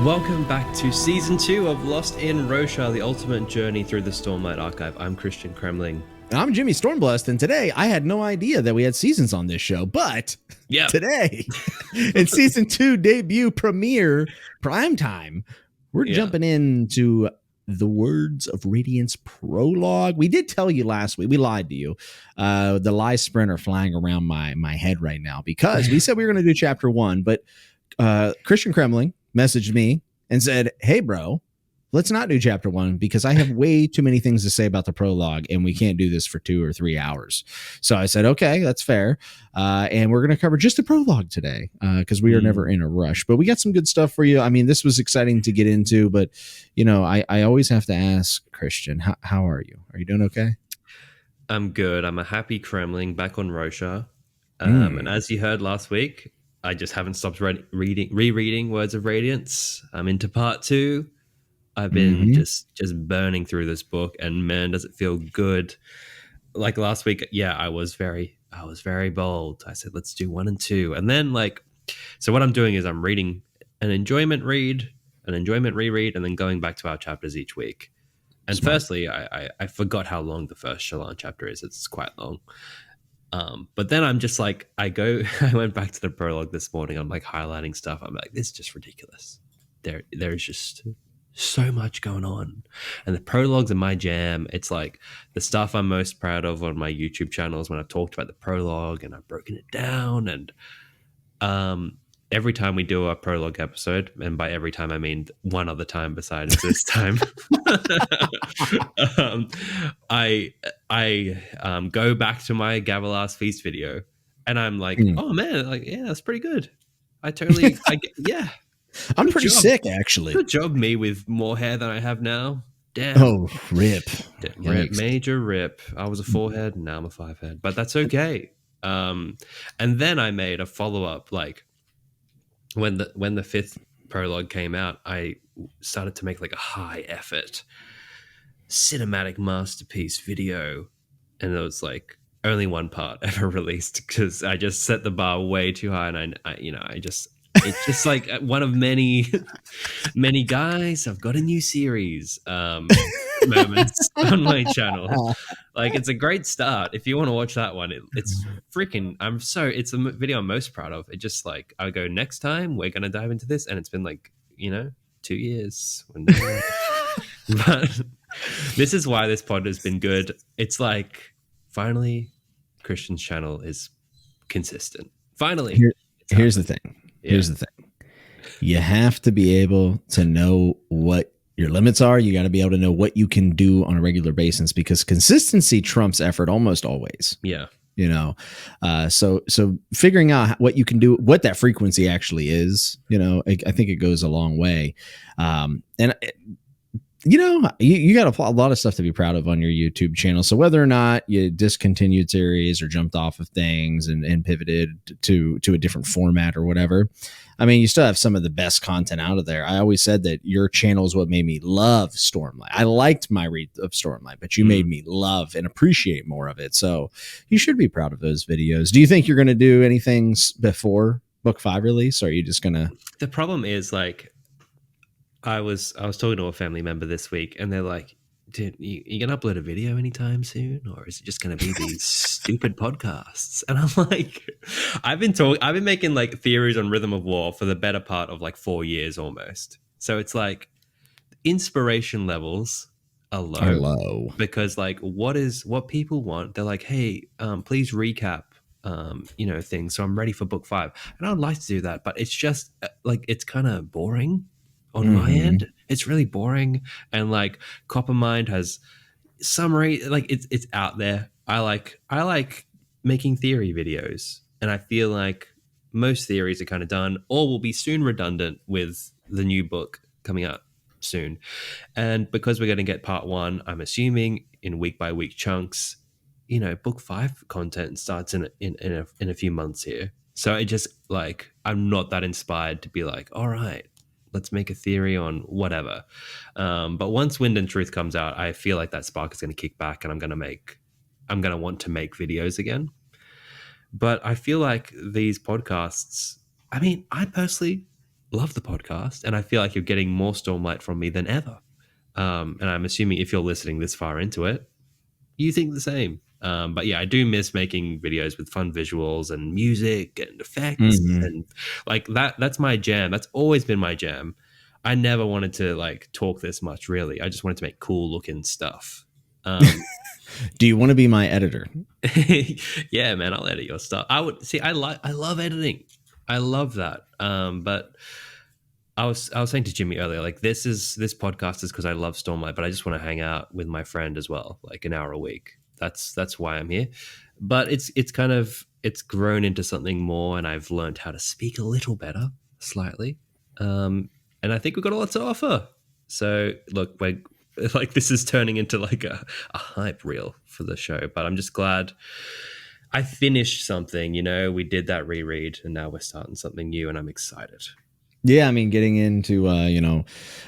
Welcome back to Season 2 of Lost in Roshar, the ultimate journey through the Stormlight Archive. I'm Christian Kremling. I'm Jimmy Stormblessed, and today I had no idea that we had seasons on this show, but today, in Season 2 debut premiere primetime, we're jumping into the Words of Radiance Prologue. We did tell you last week, we lied to you. The lie sprinter flying around my head right now because we said we were going to do Chapter 1, but Christian Kremling messaged me and said, hey, bro, let's not do Chapter 1 because I have way too many things to say about the prologue and we can't do this for 2 or 3 hours. So I said, okay, that's fair. And we're going to cover just the prologue today because we are never in a rush. But we got some good stuff for you. I mean, this was exciting to get into, but, you know, I always have to ask, Christian, how are you? Are you doing okay? I'm good. I'm a happy Kremling back on Roshar. And as you heard last week, I just haven't stopped rereading Words of Radiance. I'm into part 2. I've been just burning through this book, and man, does it feel good. Like last week, I was very bold. I said, let's do 1 and 2. And then so what I'm doing is I'm reading an enjoyment read, an enjoyment reread, and then going back to our chapters each week. And firstly, I forgot how long the first Shallan chapter is. It's quite long. But then I'm just like, I went back to the prologue this morning. I'm like highlighting stuff. I'm like, this is just ridiculous. There's just so much going on. And the prologues are my jam. It's like the stuff I'm most proud of on my YouTube channels when I've talked about the prologue and I've broken it down. And every time we do a prologue episode, and by every time I mean one other time besides this time, I go back to my Gavilar's Feast video, and I'm like, oh man, that's pretty good. I'm pretty sick, actually. Good job, me with more hair than I have now. Damn. Oh, rip. Major rip. I was a 4-head, now I'm a 5-head, but that's okay. And then I made a follow-up, when the 5th prologue came out, I started to make a high effort cinematic masterpiece video, and it was only one part ever released because I just set the bar way too high, and it's just one of many guys, I've got a new series moments on my channel. It's a great start. If you want to watch that one, it's freaking, it's the video I'm most proud of. It just I go, next time we're going to dive into this. And it's been 2 years. But this is why this pod has been good. It's finally Christian's channel is consistent. Finally. Here's the thing. Here's the thing. You have to be able to know what your limits are. You got to be able to know what you can do on a regular basis because consistency trumps effort almost always. Yeah. So figuring out what you can do, what that frequency actually is, I think it goes a long way. You got a lot of stuff to be proud of on your YouTube channel. So whether or not you discontinued series or jumped off of things and pivoted to a different format or whatever, I mean, you still have some of the best content out of there. I always said that your channel is what made me love Stormlight. I liked my read of Stormlight, but you made me love and appreciate more of it. So you should be proud of those videos. Do you think you're going to do anything before Book 5 release, or are you just going to? The problem is I was talking to a family member this week, and they're like, dude, you gonna upload a video anytime soon, or is it just gonna be these stupid podcasts? And I'm like, I've been making theories on Rhythm of War for the better part of 4 years almost. So it's inspiration levels are low because what people want, they're like, hey, please recap things, so I'm ready for Book 5. And I'd like to do that, but it's just it's kind of boring. On my end, it's really boring, and Coppermind has summary. It's out there. I like making theory videos, and I feel like most theories are kind of done, or will be soon redundant with the new book coming out soon. And because we're going to get part 1, I'm assuming in week by week chunks. Book 5 content starts in a few months here, so it just I'm not that inspired to be all right, let's make a theory on whatever. But once Wind and Truth comes out, I feel like that spark is going to kick back, and I'm going to want to make videos again. But I feel like these podcasts, I mean, I personally love the podcast, and I feel like you're getting more Stormlight from me than ever. And I'm assuming if you're listening this far into it, you think the same. But yeah, I do miss making videos with fun visuals and music and effects and like that. That's my jam. That's always been my jam. I never wanted to like talk this much, really. I just wanted to make cool looking stuff. Do you want to be my editor? Yeah, man, I'll edit your stuff. I would see. I love editing. I love that. But I was saying to Jimmy earlier, like this podcast is because I love Stormlight, but I just want to hang out with my friend as well, like an hour a week. That's why I'm here. But it's grown into something more, and I've learned how to speak a little better, slightly. And I think we've got a lot to offer. So look, we're like this is turning into like a hype reel for the show, but I'm just glad I finished something. We did that reread, and now we're starting something new, and I'm excited. Yeah, I mean, getting into,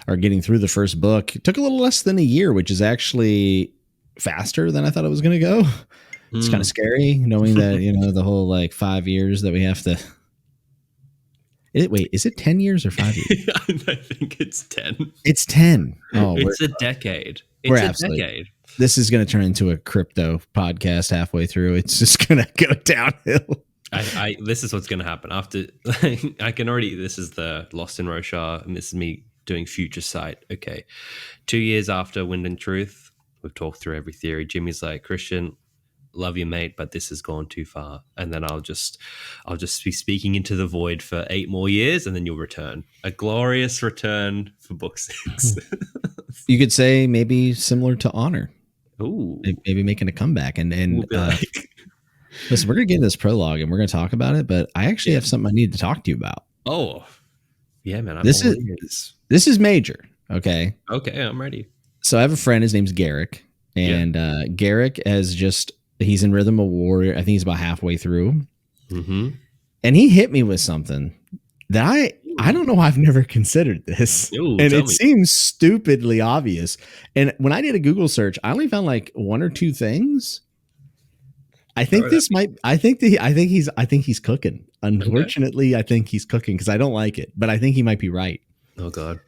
or getting through the first book took a little less than a year, which is actually faster than I thought it was going to go. It's kind of scary knowing that, the whole like 5 years that we have to. Wait, is it 10 years or 5 years? I think it's 10. It's 10. Oh, it's a decade. It's a decade. This is going to turn into a crypto podcast halfway through. It's just going to go downhill. This is what's going to happen after. I can already. This is the Lost in Roshar, and this is me doing future sight. Okay, 2 years after Wind and Truth, we've talked through every theory. Jimmy's like, Christian, love you, mate, but this has gone too far. And then I'll just be speaking into the void for 8 more years, and then you'll return. A glorious return for book 6. You could say maybe similar to Honor. Ooh, maybe making a comeback and. Listen, we're going to get into this prologue and we're going to talk about it, but I actually have something I need to talk to you about. Oh, yeah, man. This is major. Okay. Okay, I'm ready. So I have a friend. His name's Garrick. And Garrick he's in Rhythm of Warrior. I think he's about halfway through. Mm-hmm. And he hit me with something that I don't know why I've never considered this. Ooh, and it seems stupidly obvious. And when I did a Google search, I only found like 1 or 2 things. I think he's cooking. Unfortunately, okay. I think he's cooking because I don't like it, but I think he might be right. Oh God.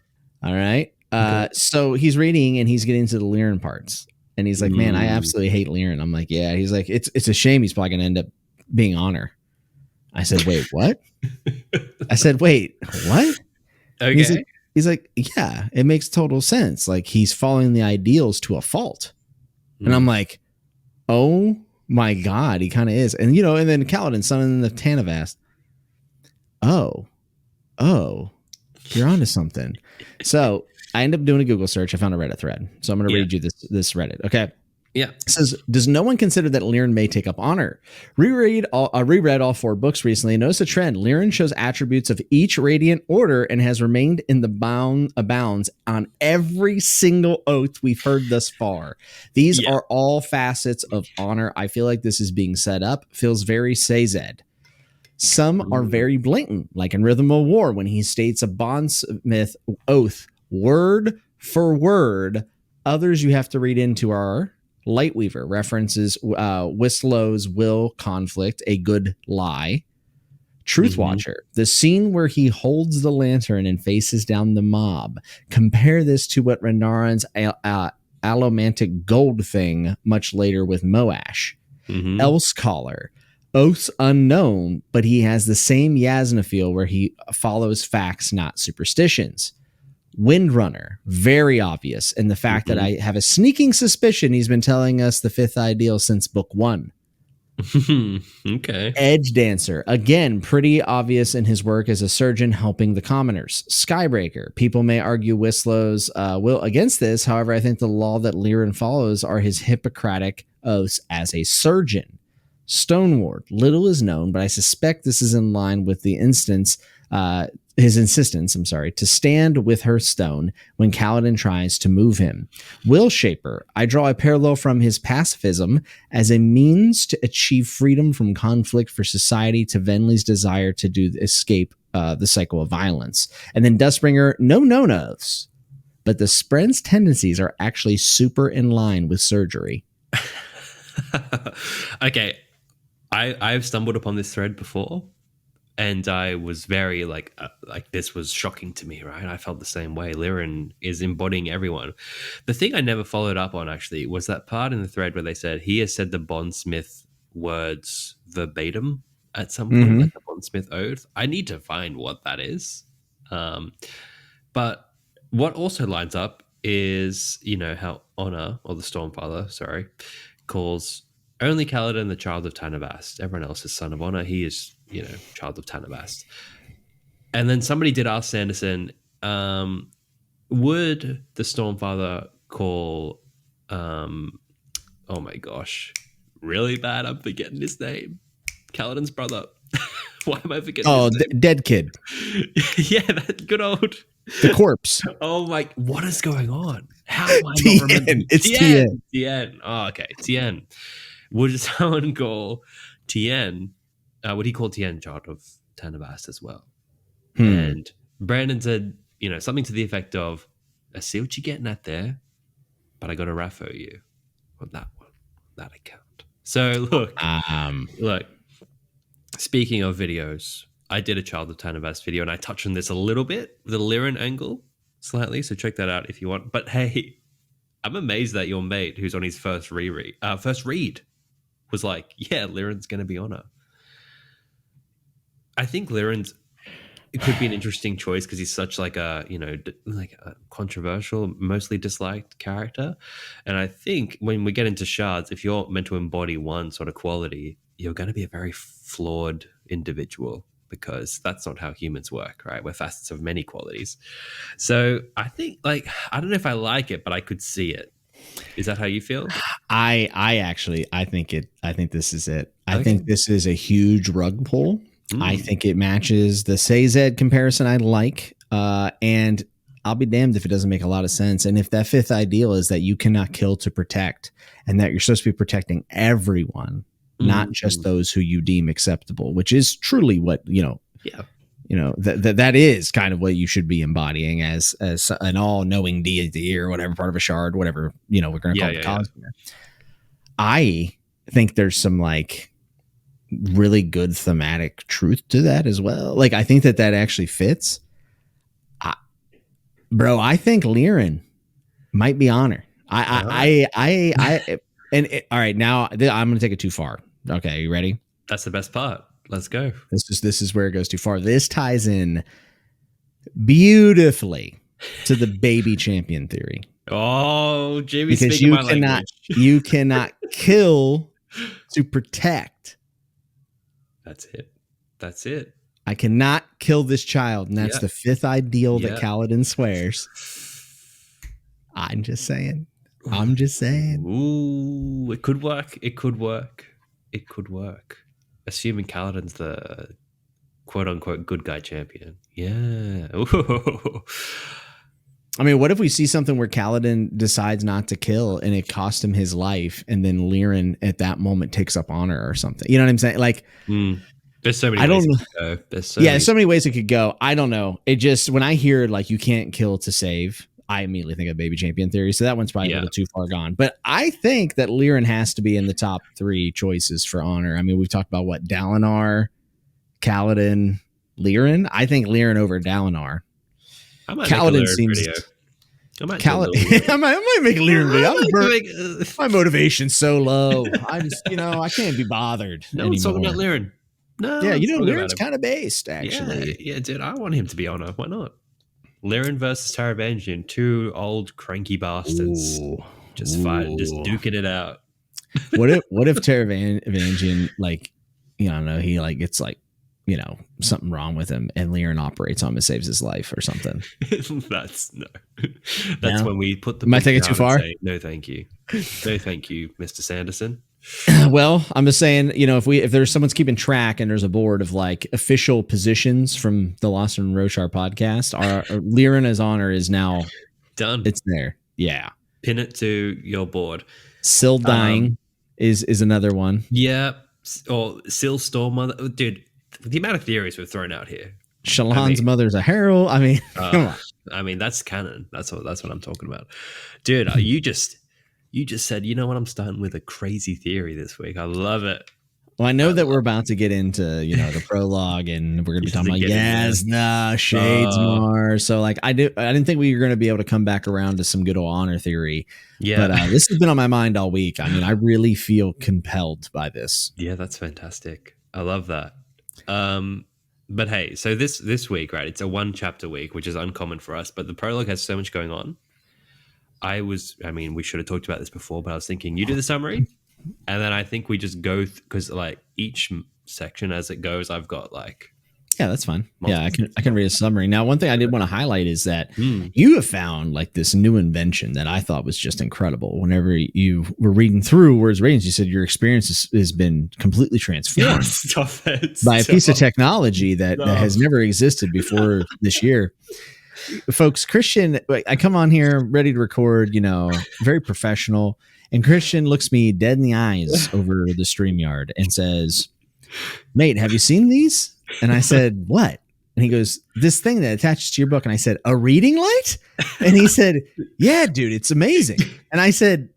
All right. Okay. So he's reading and he's getting to the Lirin parts and he's like, man, I absolutely hate Lirin. I'm like, yeah, he's like, it's a shame he's probably going to end up being Honor. I said, wait, what? I said, wait, what? Okay. He's like, yeah, it makes total sense. Like he's following the ideals to a fault. And I'm like, oh my God, he kind of is. And, and then Kaladin, son of Tanavast. Oh, you're onto something. So I end up doing a Google search. I found a Reddit thread. So I'm going to read you this Reddit. Okay. Yeah. It says, does no one consider that Lirin may take up Honor? Reread all 4 books recently and notice a trend. Lirin shows attributes of each radiant order and has remained in the bounds on every single oath we've heard thus far. These are all facets of Honor. I feel like this is being set up. Feels very Sazed. Some are very blatant, like in Rhythm of War when he states a bondsmith oath word for word. Others you have to read into are Lightweaver references Whislow's will conflict, a good lie. Truthwatcher, the scene where he holds the lantern and faces down the mob. Compare this to what Renarin's allomantic gold thing much later with Moash. Elsecaller, oaths unknown, but he has the same Jasnah feel where he follows facts, not superstitions. Windrunner, very obvious, and the fact that I have a sneaking suspicion he's been telling us the 5th ideal since book 1. Okay. Edge Dancer, again, pretty obvious in his work as a surgeon helping the commoners. Skybreaker, people may argue Whislow's will against this. However, I think the law that Lirin follows are his Hippocratic oaths as a surgeon. Stoneward, little is known, but I suspect this is in line with the his insistence, to stand with her stone when Kaladin tries to move him. Will Shaper, I draw a parallel from his pacifism as a means to achieve freedom from conflict for society to Venli's desire to escape the cycle of violence. And then Dustbringer, no oaths, but the Spren's tendencies are actually super in line with surgery. Okay, I've stumbled upon this thread before. and I was very like this was shocking to me, right? I felt the same way. Lirin is embodying everyone. The thing I never followed up on actually was that part in the thread where they said he has said the bondsmith words verbatim at some point, like the bondsmith oath. I need to find what that is. But what also lines up is, how Honor, or the Stormfather, sorry, calls only Kaladin the child of Tanabast. Everyone else is son of Honor. He is, child of Tanabast. And then somebody did ask Sanderson, would the Stormfather call, oh my gosh, really bad, I'm forgetting his name. Kaladin's brother. Why am I forgetting his name? Dead kid. Yeah, that good old... The corpse. Oh my, what is going on? How am I not remembering? It's Tien. Tien. Oh, okay. Tien. Would someone call Tien, would he call Tien child of Tanabast as well? And Brandon said, something to the effect of, I see what you're getting at there, but I got to raffo you on that one, that account. So look, speaking of videos, I did a Child of Tanabast video, and I touched on this a little bit, the Lirin angle, slightly. So check that out if you want. But hey, I'm amazed that your mate, who's on his first read, was like, "Yeah, Lirin's going to be Honor." I think it could be an interesting choice because he's such like a a controversial, mostly disliked character. And I think when we get into shards, if you're meant to embody one sort of quality, you're going to be a very flawed individual, because that's not how humans work, right? We're facets of many qualities. So I think, I don't know if I like it, but I could see it. Is that how you feel? I think this is it. I think this is a huge rug pull. I think it matches the Sazed comparison I like. And I'll be damned if it doesn't make a lot of sense. And if that fifth ideal is that you cannot kill to protect, and that you're supposed to be protecting everyone, not just those who you deem acceptable, which is truly what, that is kind of what you should be embodying as an all-knowing deity or whatever, part of a shard, whatever, we're going to call it cosmere. I think there's some really good thematic truth to that as well. I think that actually fits. I think Lirin might be Honor. All right, now I'm going to take it too far. Okay, you ready? That's the best part. Let's go. This is where it goes too far. This ties in beautifully to the baby champion theory. Oh, Jamie, because you cannot kill to protect. That's it. I cannot kill this child, and that's the fifth ideal that Kaladin swears. I'm just saying. Ooh, it could work. Assuming Kaladin's the quote-unquote good guy champion. Yeah. Ooh. I mean, what if we see something where Kaladin decides not to kill and it cost him his life, and then Lirin at that moment takes up Honor or something? You know what I'm saying? There's so many ways it could go. There's so many ways it could go. I don't know. It just, when I hear you can't kill to save, I immediately think of baby champion theory. So that one's probably a little too far gone. But I think that Lirin has to be in the top 3 choices for Honor. I mean, we've talked about Dalinar, Kaladin, Lirin. I think Lirin over Dalinar. Kaladin seems. I might make a Lirin video. My motivation's so low. I just, I can't be bothered. No one's talking about Lirin. No. Yeah, Lirin's kind of based, actually. Yeah, dude, I want him to be Honor. Why not? Lirin versus Taravangian, 2 old cranky bastards. Just fighting, just duking it out. What if Taravangian, I don't know, he gets something wrong with him, and Lirin operates on him and saves his life or something? That's when we put the. Am I taking it too far? Say, no, thank you. No, thank you, Mr. Sanderson. Well, I'm just saying, if there's someone's keeping track and there's a board of official positions from the Lost and Roshar podcast, our Lirin as Honor is now done. It's there. Yeah. Pin it to your board. Syl dying is another one. Yeah. Or Syl Stormmother. Dude, the amount of theories we've thrown out here. Shallan's mother's a herald. I mean, come on. I mean, that's canon. That's what I'm talking about. Dude, you just said, you know what? I'm starting with a crazy theory this week. I love it. Well, I know that we're about to get into, the prologue, and we're going to be talking about Jasnah, shadesmar. So, like, I didn't think we were going to be able to come back around to some good old honor theory. Yeah. But this has been on my mind all week. I mean, I really feel compelled by this. Yeah, that's fantastic. I love that. But hey, so this week, right? It's a 1-chapter week, which is uncommon for us. But the prologue has so much going on. We should have talked about this before, but I was thinking you do the summary. And then I think we just go because like each section as it goes, I've got like that's fine. Yeah, I can read a summary. Now, one thing I did want to highlight is that you have found like this new invention that I thought was just incredible. Whenever you were reading through Words of Radiance, you said your experience has been completely transformed by a piece of technology that has never existed before this year. Folks, Christian, I come on here ready to record, very professional. And Christian looks me dead in the eyes over the StreamYard and says, "Mate, have you seen these?" And I said, "What?" And he goes, "This thing that attaches to your book." And I said, "A reading light?" And he said, "Yeah, dude, it's amazing." And I said,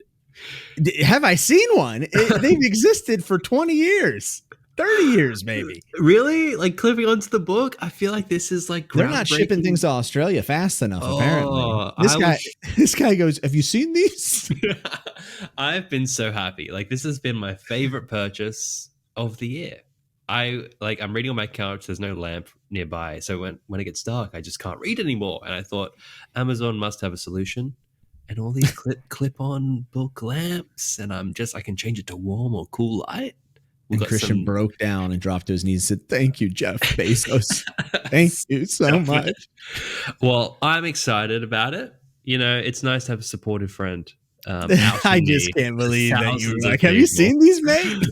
"Have I seen one? They've existed for 20 years. 30 years, maybe." Really? Like clipping onto the book? I feel like this is like they're not shipping things to Australia fast enough, apparently. This guy goes, "Have you seen these?" I've been so happy. Like this has been my favorite purchase of the year. I'm reading on my couch, there's no lamp nearby. So when it gets dark, I just can't read anymore. And I thought Amazon must have a solution. And all these clip-on book lamps, and I can change it to warm or cool light. And Christian broke down and dropped to his knees and said, "Thank you, Jeff Bezos. Thank you so much." Well, I'm excited about it. It's nice to have a supportive friend. I just can't believe that you were like, "Have you seen these, mate?"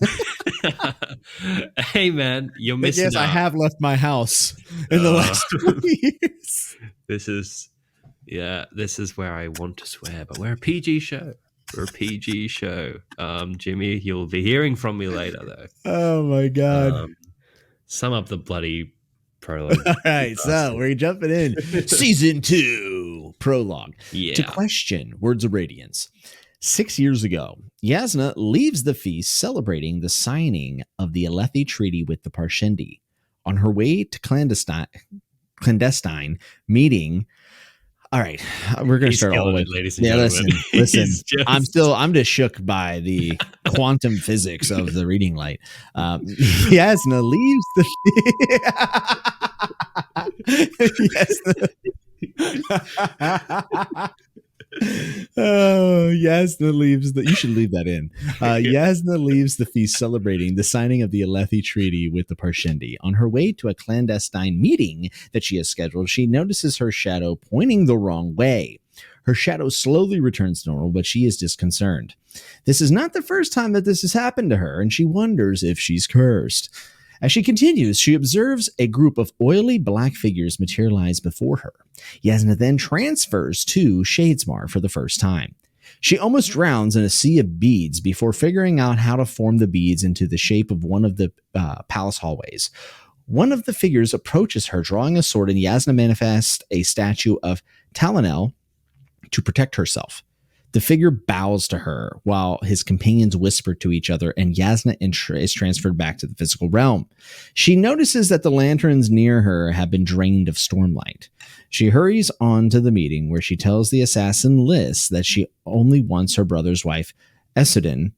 Hey, man, you're missing out. I have left my house in the last 20 years. This is where I want to swear, but we're a PG show. Jimmy, you'll be hearing from me later, though. Oh, my God. Sum up the bloody prologue. All right, so we're jumping in. Season 2, prologue. Yeah. To question Words of Radiance. 6 years ago, Jasnah leaves the feast celebrating the signing of the Alethi Treaty with the Parshendi. On her way to clandestine meeting. All right, we're going to start all the way. Ladies and gentlemen. Listen. I'm just shook by the quantum physics of the reading light. Jasnah leaves the. Jasnah leaves the. You should leave that in. Jasnah leaves the feast celebrating the signing of the Alethi Treaty with the Parshendi. On her way to a clandestine meeting that she has scheduled, she notices her shadow pointing the wrong way. Her shadow slowly returns to normal, but she is disconcerted. This is not the first time that this has happened to her, and she wonders if she's cursed. As she continues, she observes a group of oily black figures materialize before her. Jasnah then transfers to shadesmar for the first time. She almost drowns in a sea of beads before figuring out how to form the beads into the shape of one of the palace hallways. One of the figures approaches her, drawing a sword, and Jasnah manifests a statue of Talonel to protect herself. The figure bows to her while his companions whisper to each other, and Jasnah is transferred back to the physical realm. She notices that the lanterns near her have been drained of stormlight. She hurries on to the meeting where she tells the assassin Liss that she only wants her brother's wife, Aesudan,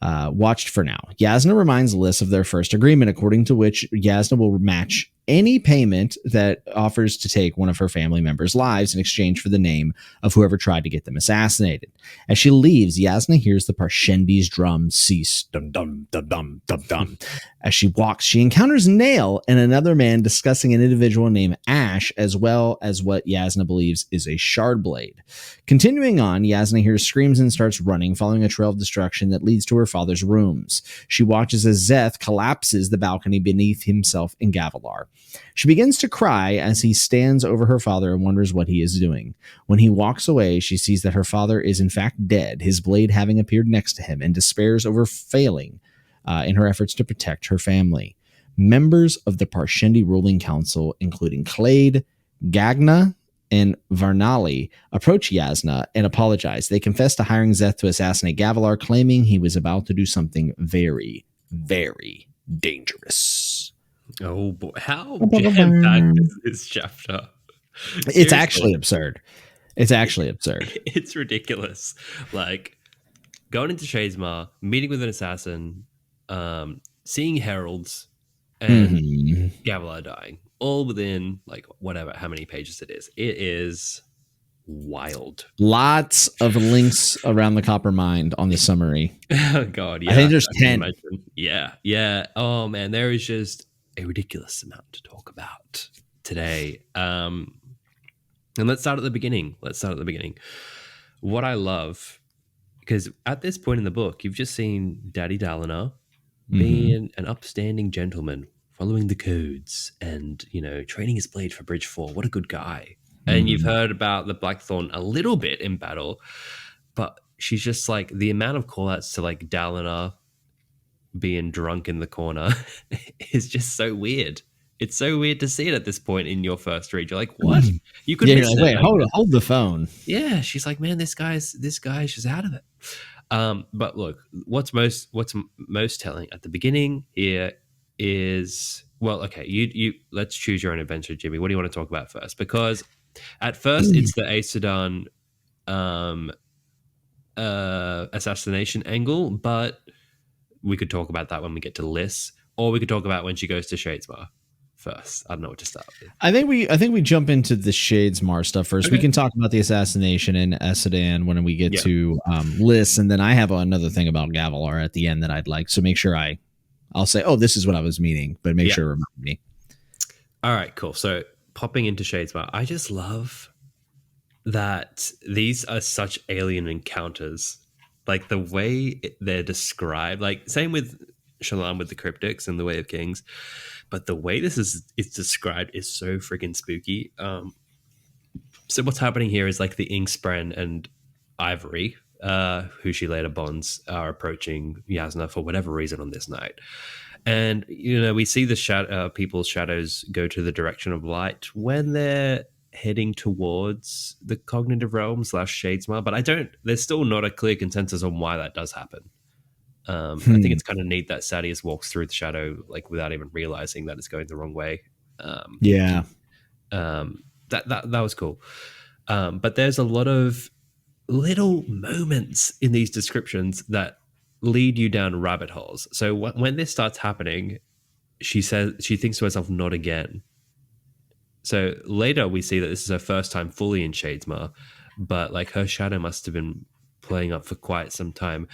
watched for now. Jasnah reminds Liss of their first agreement, according to which Jasnah will match any payment that offers to take one of her family members' lives in exchange for the name of whoever tried to get them assassinated. As she leaves, Jasnah hears the Parshendi's drum cease. Dum dum dum dum dum dum. As she walks, she encounters Nale and another man discussing an individual named Ash, as well as what Jasnah believes is a shard blade. Continuing on, Jasnah hears screams and starts running, following a trail of destruction that leads to her father's rooms. She watches as Szeth collapses the balcony beneath himself and Gavilar. She begins to cry as he stands over her father and wonders what he is doing. When he walks away, she sees that her father is in fact dead, his blade having appeared next to him, and despairs over failing in her efforts to protect her family. Members of the Parshendi ruling council, including Clade, Gagna, and Varnali, approach Jasnah and apologize. They confess to hiring Szeth to assassinate Gavilar, claiming he was about to do something very, very dangerous. Oh boy, how jam-packed is this chapter? It's actually absurd. It's actually absurd. It's ridiculous. Like going into shadesmar, meeting with an assassin, seeing heralds, and Gavilar dying, all within like whatever, how many pages it is. It is wild. Lots of links around the copper mind on the summary. Oh god, yeah. I think there's 10. Yeah. Oh man, there is just a ridiculous amount to talk about today. And let's start at the beginning. What I love, because at this point in the book, you've just seen Daddy Dalinar being an upstanding gentleman, following the codes and, training his blade for Bridge 4. What a good guy. And you've heard about the Blackthorn a little bit in battle, but she's just like, the amount of callouts to like Dalinar being drunk in the corner is just so weird. It's so weird to see it at this point in your first read. You're like, what? You could miss it. Wait, hold the phone. Yeah, she's like, man, this guy's just out of it. But look, what's most telling at the beginning here is, well, okay, you let's choose your own adventure, Jimmy. What do you want to talk about first? Because at first it's the Aesudan assassination angle, but we could talk about that when we get to Liss, or we could talk about when she goes to shadesmar first. I don't know what to start with. I think we jump into the shadesmar stuff first. Okay. We can talk about the assassination in Aesudan when we get to Liss, and then I have another thing about Gavilar at the end that I'd like. So make sure I'll say, oh, this is what I was meaning, but make sure to remind me. All right, cool. So popping into shadesmar, I just love that these are such alien encounters. Like the way they're described, like same with Shallan with the cryptics and the Way of Kings, but the way this is described is so freaking spooky. So what's happening here is like the inkspren and Ivory, who she later bonds, are approaching Jasnah for whatever reason on this night. And, we see the people's shadows go to the direction of light when they're heading towards the cognitive realm / shadesmar, but there's still not a clear consensus on why that does happen. I think it's kind of neat that Sadeas walks through the shadow like without even realizing that it's going the wrong way. That was cool. But there's a lot of little moments in these descriptions that lead you down rabbit holes. So when this starts happening, she says she thinks to herself, "Not again." So later we see that this is her first time fully in shadesmar, but like her shadow must have been playing up for quite some time.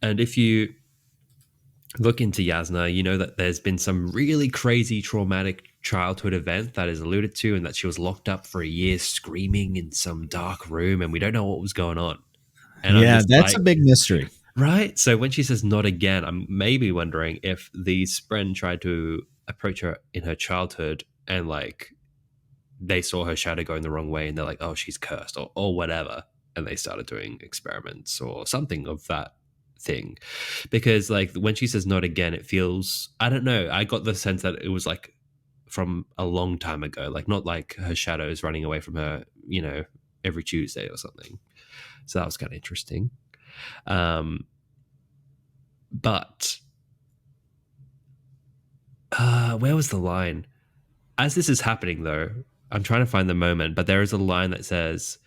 And if you look into Jasnah, you know that there's been some really crazy traumatic childhood event that is alluded to, and that she was locked up for a year screaming in some dark room, and we don't know what was going on. And that's a big mystery. Right? So when she says "not again," I'm maybe wondering if the Spren tried to approach her in her childhood and like they saw her shadow going the wrong way and they're like, oh, she's cursed or whatever. And they started doing experiments or something of that thing. Because like when she says "not again," it feels, I don't know, I got the sense that it was like from a long time ago, like not like her shadow is running away from her, every Tuesday or something. So that was kind of interesting. But where was the line? As this is happening though, I'm trying to find the moment, but there is a line that says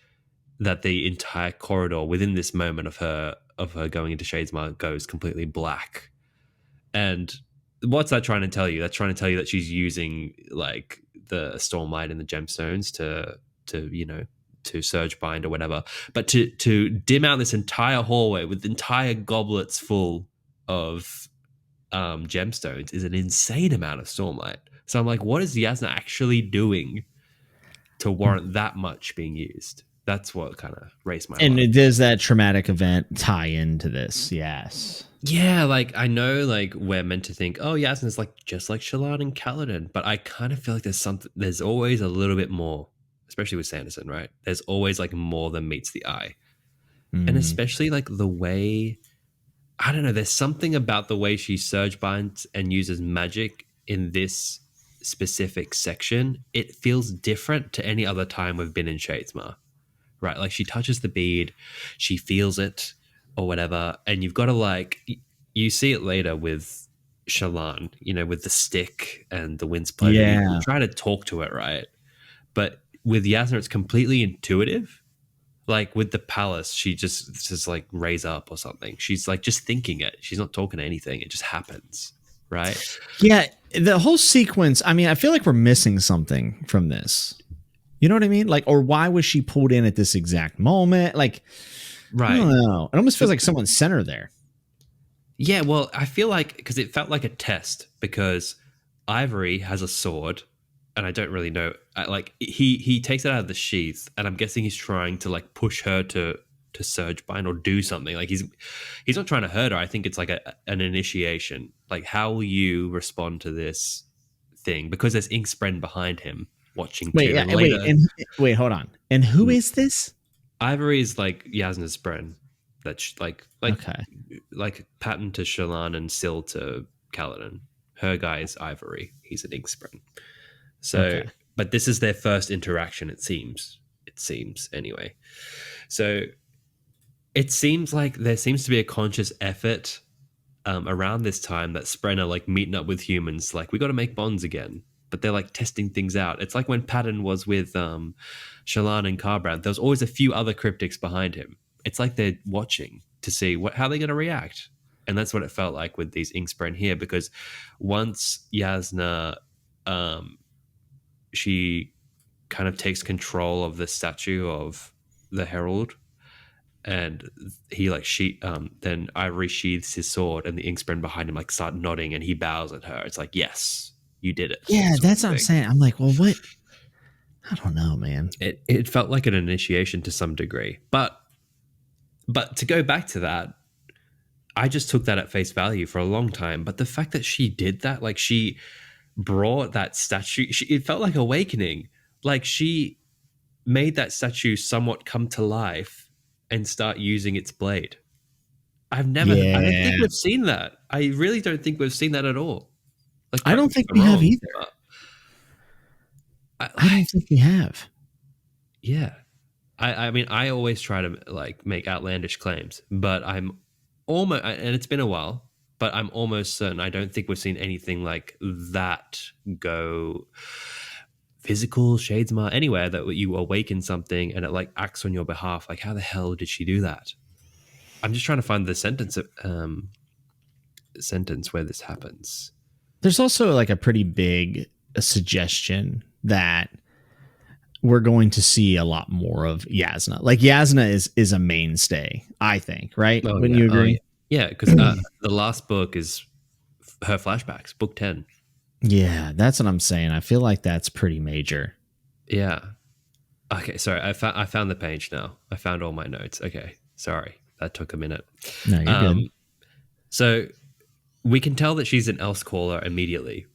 that the entire corridor within this moment of her going into shadesmar goes completely black. And what's that trying to tell you? That's trying to tell you that she's using like the stormlight and the gemstones to surge bind or whatever. But to dim out this entire hallway with entire goblets full of gemstones is an insane amount of stormlight. So I'm like, what is Jasnah actually doing to warrant that much being used? That's what kind of raised my And alarm. does that traumatic event tie into this? Yes. Yeah, like I know like we're meant to think, oh, Jasnah's like just like Shallan and Kaladin, but I kind of feel like there's always a little bit more, especially with Sanderson, right? There's always like more than meets the eye. And especially like the way, I don't know, there's something about the way she surge binds and uses magic in this specific section. It feels different to any other time we've been in shadesmar, right? Like she touches the bead, she feels it or whatever, and you've got to like, you see it later with Shallan, with the stick and the wind's pleasure. Yeah. You try to talk to it, right? But with Jasnah, it's completely intuitive. Like with the palace, she just like raise up or something. She's like just thinking it. She's not talking to anything. It just happens, right? Yeah, the whole sequence. I mean, I feel like we're missing something from this. You know what I mean? Like, or why was she pulled in at this exact moment? Like, right. I don't know. It almost feels like someone sent her there. Yeah, well, I feel like because it felt like a test because Ivory has a sword, and I don't really know. Like he takes it out of the sheath, and I'm guessing he's trying to like push her to surge bind or do something. Like he's not trying to hurt her. I think it's like an initiation. Like how will you respond to this thing? Because there's inkspren behind him watching wait, too. Yeah, and later, wait, hold on. And who is this? Ivory is like Jasnah's spren. That's like okay. Like Patton to Shallan and Syl to Kaladin. Her guy is Ivory. He's an inkspren. So, okay. But this is their first interaction. It seems anyway. So it seems like there seems to be a conscious effort around this time that Spren are like meeting up with humans. Like we got to make bonds again. But they're like testing things out. It's like when Patton was with Shallan and Carbrand. There was always a few other cryptics behind him. It's like they're watching to see how they're going to react. And that's what it felt like with these inkspren here, because once Jasnah, she kind of takes control of the statue of the Herald, and he like then Ivory sheathes his sword, and the inkspren behind him like start nodding, and he bows at her. It's like, yes, you did it. Yeah, that's what I'm saying. I'm like, well, what? I don't know, man. It felt like an initiation to some degree, but to go back to that, I just took that at face value for a long time. But the fact that she did that, like she brought that statue, it felt like awakening. Like she made that statue somewhat come to life and start using its blade. I don't think we've seen that. I really don't think we've seen that at all. Like, I don't think we have either. I don't think we have. Yeah. I mean, I always try to like make outlandish claims, but I'm almost, and it's been a while, but I'm almost certain I don't think we've seen anything like that go physical, shadesmar, anywhere that you awaken something and it like acts on your behalf. Like, how the hell did she do that? I'm just trying to find the sentence where this happens. There's also like a pretty big suggestion that we're going to see a lot more of Jasnah. Like Jasnah is a mainstay, I think, right? Wouldn't you agree? Yeah, because the last book is her flashbacks, book 10. Yeah, that's what I'm saying. I feel like that's pretty major. Yeah. Okay, sorry. I found the page now. I found all my notes. Okay, sorry. That took a minute. No, you're good. So we can tell that she's an Elsecaller immediately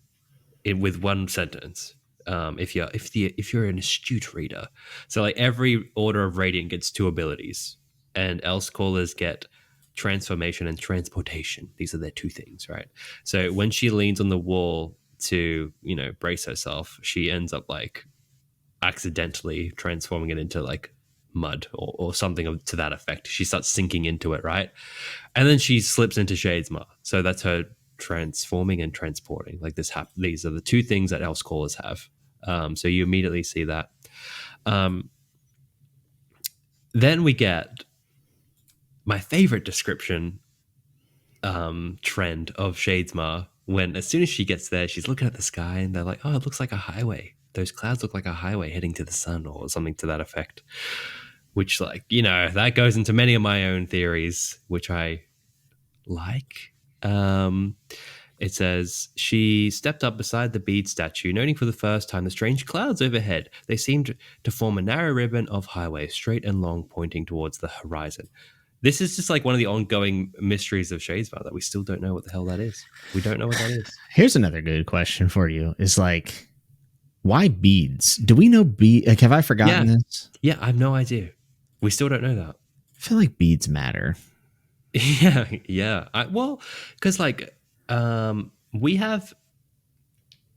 with one sentence. If you're an astute reader. So like every Order of Radiant gets 2 abilities, and Elsecallers get transformation and transportation. These are their 2 things, right? So when she leans on the wall to, brace herself, she ends up like accidentally transforming it into like mud or something to that effect. She starts sinking into it, right? And then she slips into shadesmar. So that's her transforming and transporting. Like these are the 2 things that Elsecallers have. So you immediately see that. Then we get my favorite description trend of shadesmar, when as soon as she gets there, she's looking at the sky and they're like, oh, it looks like a highway. Those clouds look like a highway heading to the sun, or something to that effect. Which, like, that goes into many of my own theories, which I like. It says, she stepped up beside the bead statue, noting for the first time the strange clouds overhead. They seemed to form a narrow ribbon of highway, straight and long, pointing towards the horizon. This is just like one of the ongoing mysteries of shadesmar that we still don't know what the hell that is. We don't know what that is. Here's another good question for you. Is like, why beads? Do we know beads? Like, have I forgotten this? Yeah, I have no idea. We still don't know that. I feel like beads matter. Yeah. Because like we have,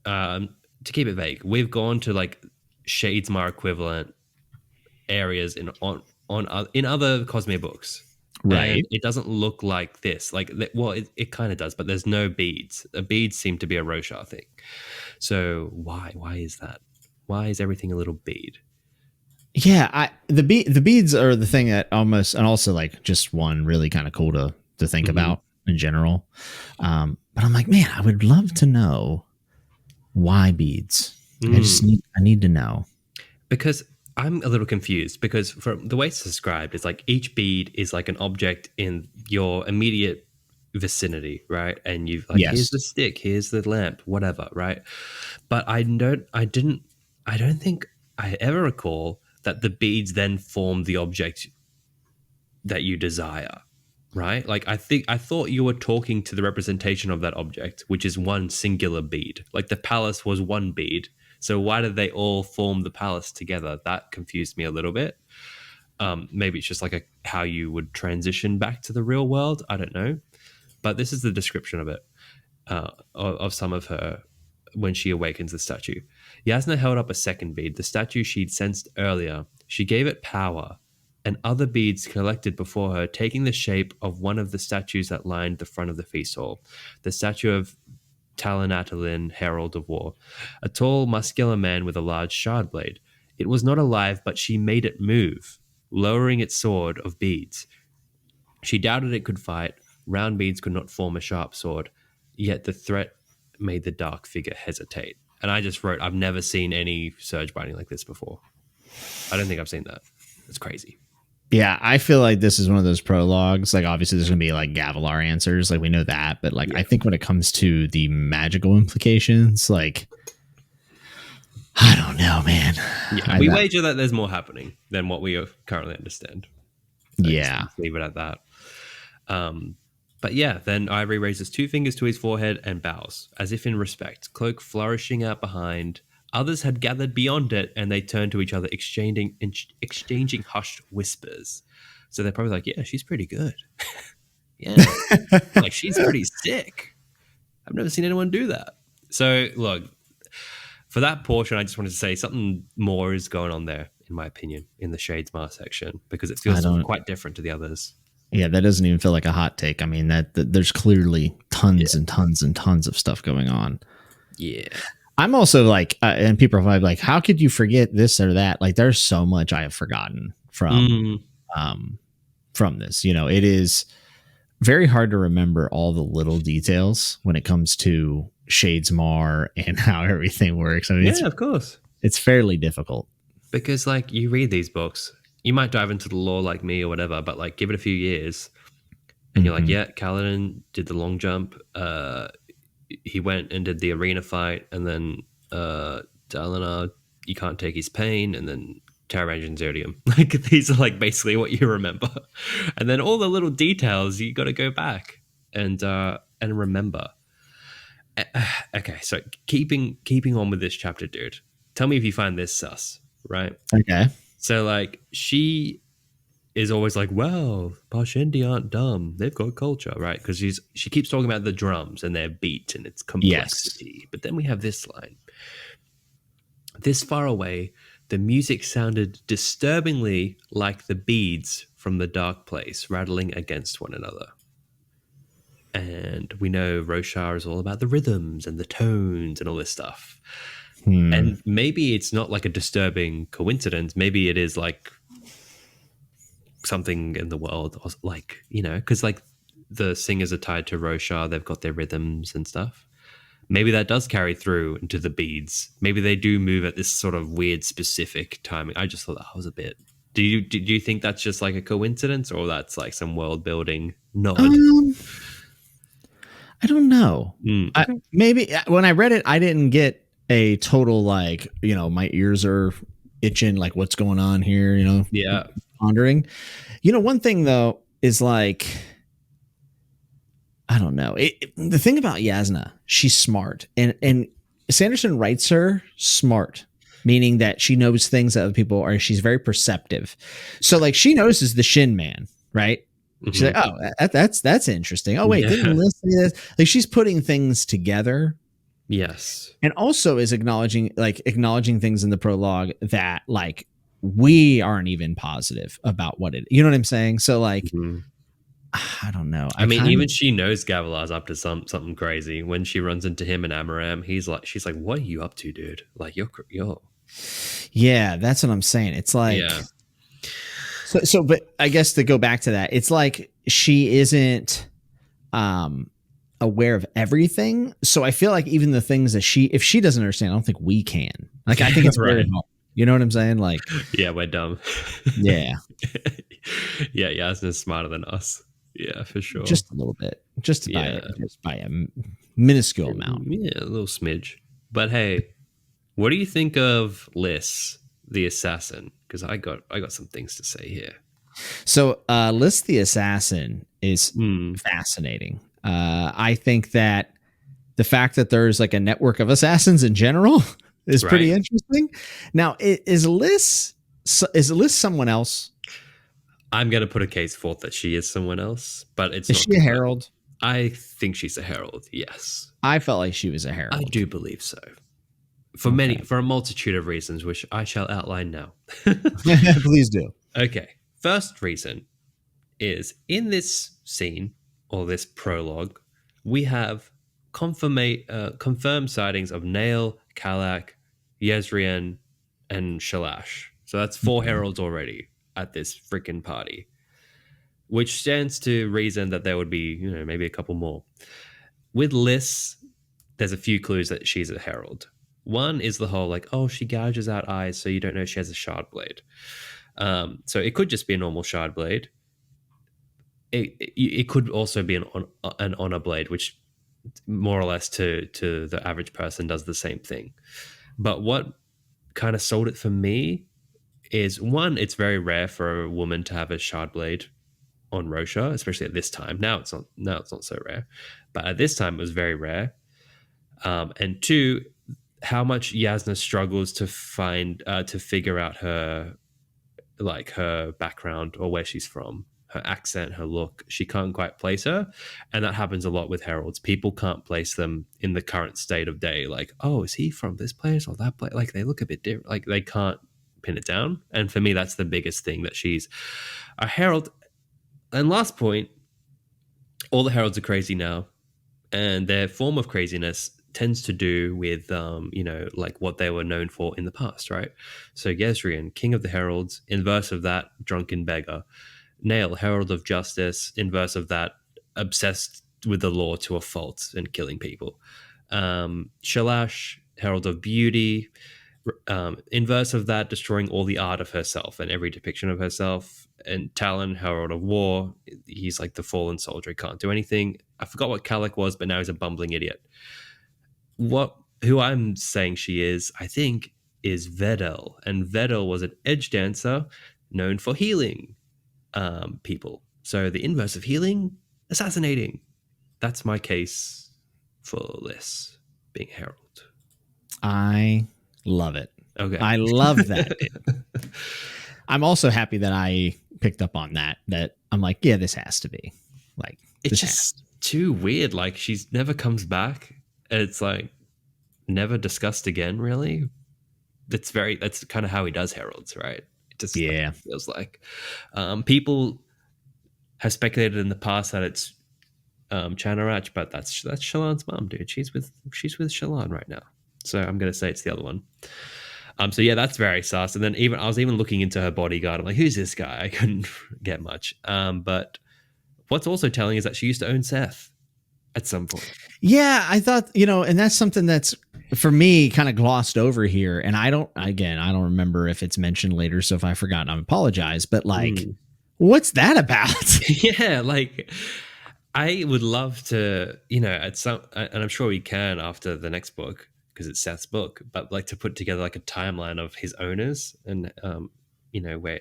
to keep it vague, we've gone to like shadesmar equivalent areas in other Cosmere books. Right. And it doesn't look like this. Like, well, it kind of does, but there's no beads. The beads seem to be a Roshar thing. So why is that? Why is everything a little bead? Yeah, the beads are the thing that almost, and also like just one really kind of cool to think about in general. But I'm like, man, I would love to know why beads. I need to know. Because I'm a little confused, because from the way it's described, it's like each bead is like an object in your immediate vicinity, right? And you've like, here's the stick, here's the lamp, whatever, right? But I don't think I ever recall that the beads then form the object that you desire, right? Like I thought you were talking to the representation of that object, which is one singular bead. Like the palace was one bead. So why did they all form the palace together? That confused me a little bit. Maybe it's just like how you would transition back to the real world. I don't know. But this is the description of it, of some of her when she awakens the statue. Jasnah held up a second bead, the statue she'd sensed earlier. She gave it power, and other beads collected before her, taking the shape of one of the statues that lined the front of the feast hall, the statue of Talanathalin, Herald of War, a tall, muscular man with a large shard blade. It was not alive, but she made it move, lowering its sword of beads. She doubted it could fight. Round beads could not form a sharp sword, yet the threat made the dark figure hesitate. And I just wrote, I've never seen any surge binding like this before. I don't think I've seen that. It's crazy. Yeah, I feel like this is one of those prologues. Like, obviously, there's going to be like Gavilar answers. Like, we know that. But like, I think when it comes to the magical implications, like, I don't know, man. Yeah, we wager that there's more happening than what we currently understand. So yeah. Leave it at that. But yeah, then Ivory raises two fingers to his forehead and bows, as if in respect, cloak flourishing out behind. Others had gathered beyond it, and they turned to each other, exchanging hushed whispers. So they're probably like, yeah, she's pretty good. Yeah. Like, she's pretty sick. I've never seen anyone do that. So, look, for that portion, I just wanted to say something more is going on there, in my opinion, in the shadesmar section, because it feels quite different to the others. Yeah, that doesn't even feel like a hot take. I mean, that there's clearly tons and tons and tons of stuff going on. Yeah. I'm also like, and people are probably like, how could you forget this or that? Like, there's so much I have forgotten from this. You know, it is very hard to remember all the little details when it comes to shadesmar and how everything works. I mean, of course. It's fairly difficult. Because, like, you read these books, you might dive into the lore like me or whatever, but like, give it a few years and you're like, yeah, Kaladin did the long jump. He went and did the arena fight, and then Dalinar, you can't take his pain, and then Taravangian Zodium. Like, these are like basically what you remember. And then all the little details, you got to go back and remember. Okay, so keeping on with this chapter, dude. Tell me if you find this sus, right? Okay. So, like, she is always like, well, Parshendi aren't dumb. They've got culture, right? Because she keeps talking about the drums and their beat and its complexity. Yes. But then we have this line. This far away, the music sounded disturbingly like the beads from the dark place rattling against one another. And we know Roshar is all about the rhythms and the tones and all this stuff. And maybe it's not like a disturbing coincidence. Maybe it is like something in the world, like, you know, because like the singers are tied to Roshar, they've got their rhythms and stuff. Maybe that does carry through into the beads. Maybe they do move at this sort of weird specific timing. I just thought that was a bit. Do you think that's just like a coincidence, or that's like some world building nod? I don't know. Maybe when I read it, I didn't get a total, like, you know, my ears are itching, like, what's going on here, you know? Yeah. Pondering. You know, one thing though is like, I don't know. The thing about Jasnah, she's smart, and Sanderson writes her smart, meaning that she knows things that other people are. She's very perceptive. So like, she notices the Shin Man, right? She's like, oh, that's interesting. Oh wait, didn't Liss say this? Like, she's putting things together. Yes. And also is acknowledging things in the prologue that, like, we aren't even positive about what it, you know what I'm saying? So like, I don't know. I mean, even she knows Gavilar's up to something crazy. When she runs into him and Amaram, she's like, "What are you up to, dude? Like, you're." Yeah, that's what I'm saying. It's like, yeah. So, but I guess to go back to that, it's like she isn't aware of everything. So I feel like even the things that if she doesn't understand, I don't think we can. Like, I think it's right. very hard. You know what I'm saying? Like, yeah, we're dumb. Yeah. yeah, Jasnah's smarter than us. Yeah, for sure. Just a little bit. Just by a minuscule amount. Yeah, a little smidge. But hey, what do you think of Liss, the assassin? Because I got some things to say here. So Liss the assassin is fascinating. I think that the fact that there's like a network of assassins in general is pretty interesting. Now, is Liss someone else? I'm going to put a case forth that she is someone else, but it's is she a herald? I think she's a herald. Yes, I felt like she was a herald. I do believe so. For a multitude of reasons, which I shall outline now. Please do. Okay. First reason is in this scene or this prologue, we have confirmed sightings of Nale, Kalak, Yezrien, and Shalash. So that's 4 heralds already at this freaking party, which stands to reason that there would be, maybe a couple more. With Liss, there's a few clues that she's a herald. One is the whole like, oh, she gouges out eyes, so you don't know she has a shard blade. So it could just be a normal shard blade. It could also be an honor blade, which more or less to the average person does the same thing. But what kind of sold it for me is, one, it's very rare for a woman to have a shard blade on Roshar, especially at this time. Now it's not so rare, but at this time it was very rare. And two, how much Jasnah struggles to figure out her background or where she's from, her accent, her look. She can't quite place her, and that happens a lot with heralds. People can't place them in the current state of day. Like, oh, is he from this place or that place? Like, they look a bit different. Like, they can't pin it down. And for me, that's the biggest thing, that she's a herald. And last point, all the heralds are crazy now, and their form of craziness tends to do with, like what they were known for in the past, right? So Yezrien, king of the heralds, inverse of that, drunken beggar. Nale, herald of justice, inverse of that, obsessed with the law to a fault and killing people. Shalash, herald of beauty, inverse of that, destroying all the art of herself and every depiction of herself. And Talon, herald of war, he's like the fallen soldier, he can't do anything. I forgot what Kalak was, but now he's a bumbling idiot. Who I'm saying she is, I think, is Vedel. And Vedel was an edge dancer known for healing people. So the inverse of healing, assassinating. That's my case for Liss being herald. I love it. Okay. I love that. I'm also happy that I picked up on that I'm like, yeah, this has to be. Like, it's just too weird. Like, she's never comes back. It's like never discussed again, really. That's kind of how he does heralds, right? It just feels like people have speculated in the past that it's Chanarach, but that's Shallan's mom, dude. She's with Shallan right now, so I'm gonna say it's the other one. So yeah, that's very sus. And then I was even looking into her bodyguard. I'm like, who's this guy? I couldn't get much. But what's also telling is that she used to own Seth at some point. Yeah, I thought, and that's something that's, for me, kind of glossed over here. And I don't remember if it's mentioned later. So if I've forgotten, I apologize. But like, what's that about? Yeah, like, I would love to, and I'm sure we can after the next book, because it's Seth's book, but like to put together like a timeline of his owners and, where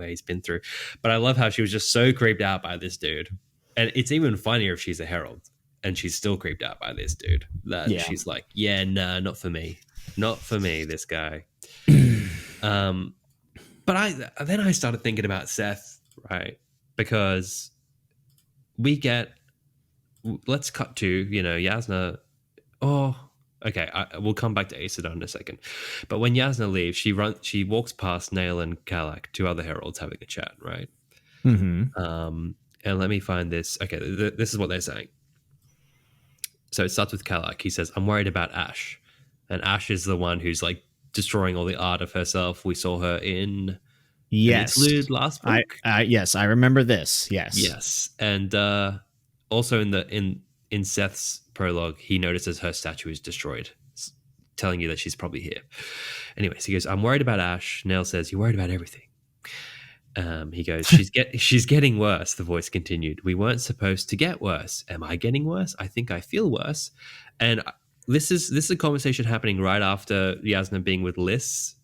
he's been through. But I love how she was just so creeped out by this dude. And it's even funnier if she's a herald and she's still creeped out by this dude. She's like, yeah, nah, not for me. Not for me, this guy. But then I started thinking about Seth, right? Because let's cut to, Jasnah. Oh, okay. We'll come back to Aesudan in a second. But when Jasnah leaves, she walks past Nale and Kalak, 2 other heralds having a chat, right? Mm-hmm. And let me find this. Okay, this is what they're saying. So it starts with Kalak. He says, I'm worried about Ash. And Ash is the one who's like destroying all the art of herself. We saw her in an interlude last book. Yes, I remember this. Yes. And also in Seth's prologue, he notices her statue is destroyed, telling you that she's probably here. Anyways, he goes, I'm worried about Ash. Nale says, you're worried about everything. He goes, she's getting worse. The voice continued. We weren't supposed to get worse. Am I getting worse? I think I feel worse. And this is a conversation happening right after Jasnah being with Liss,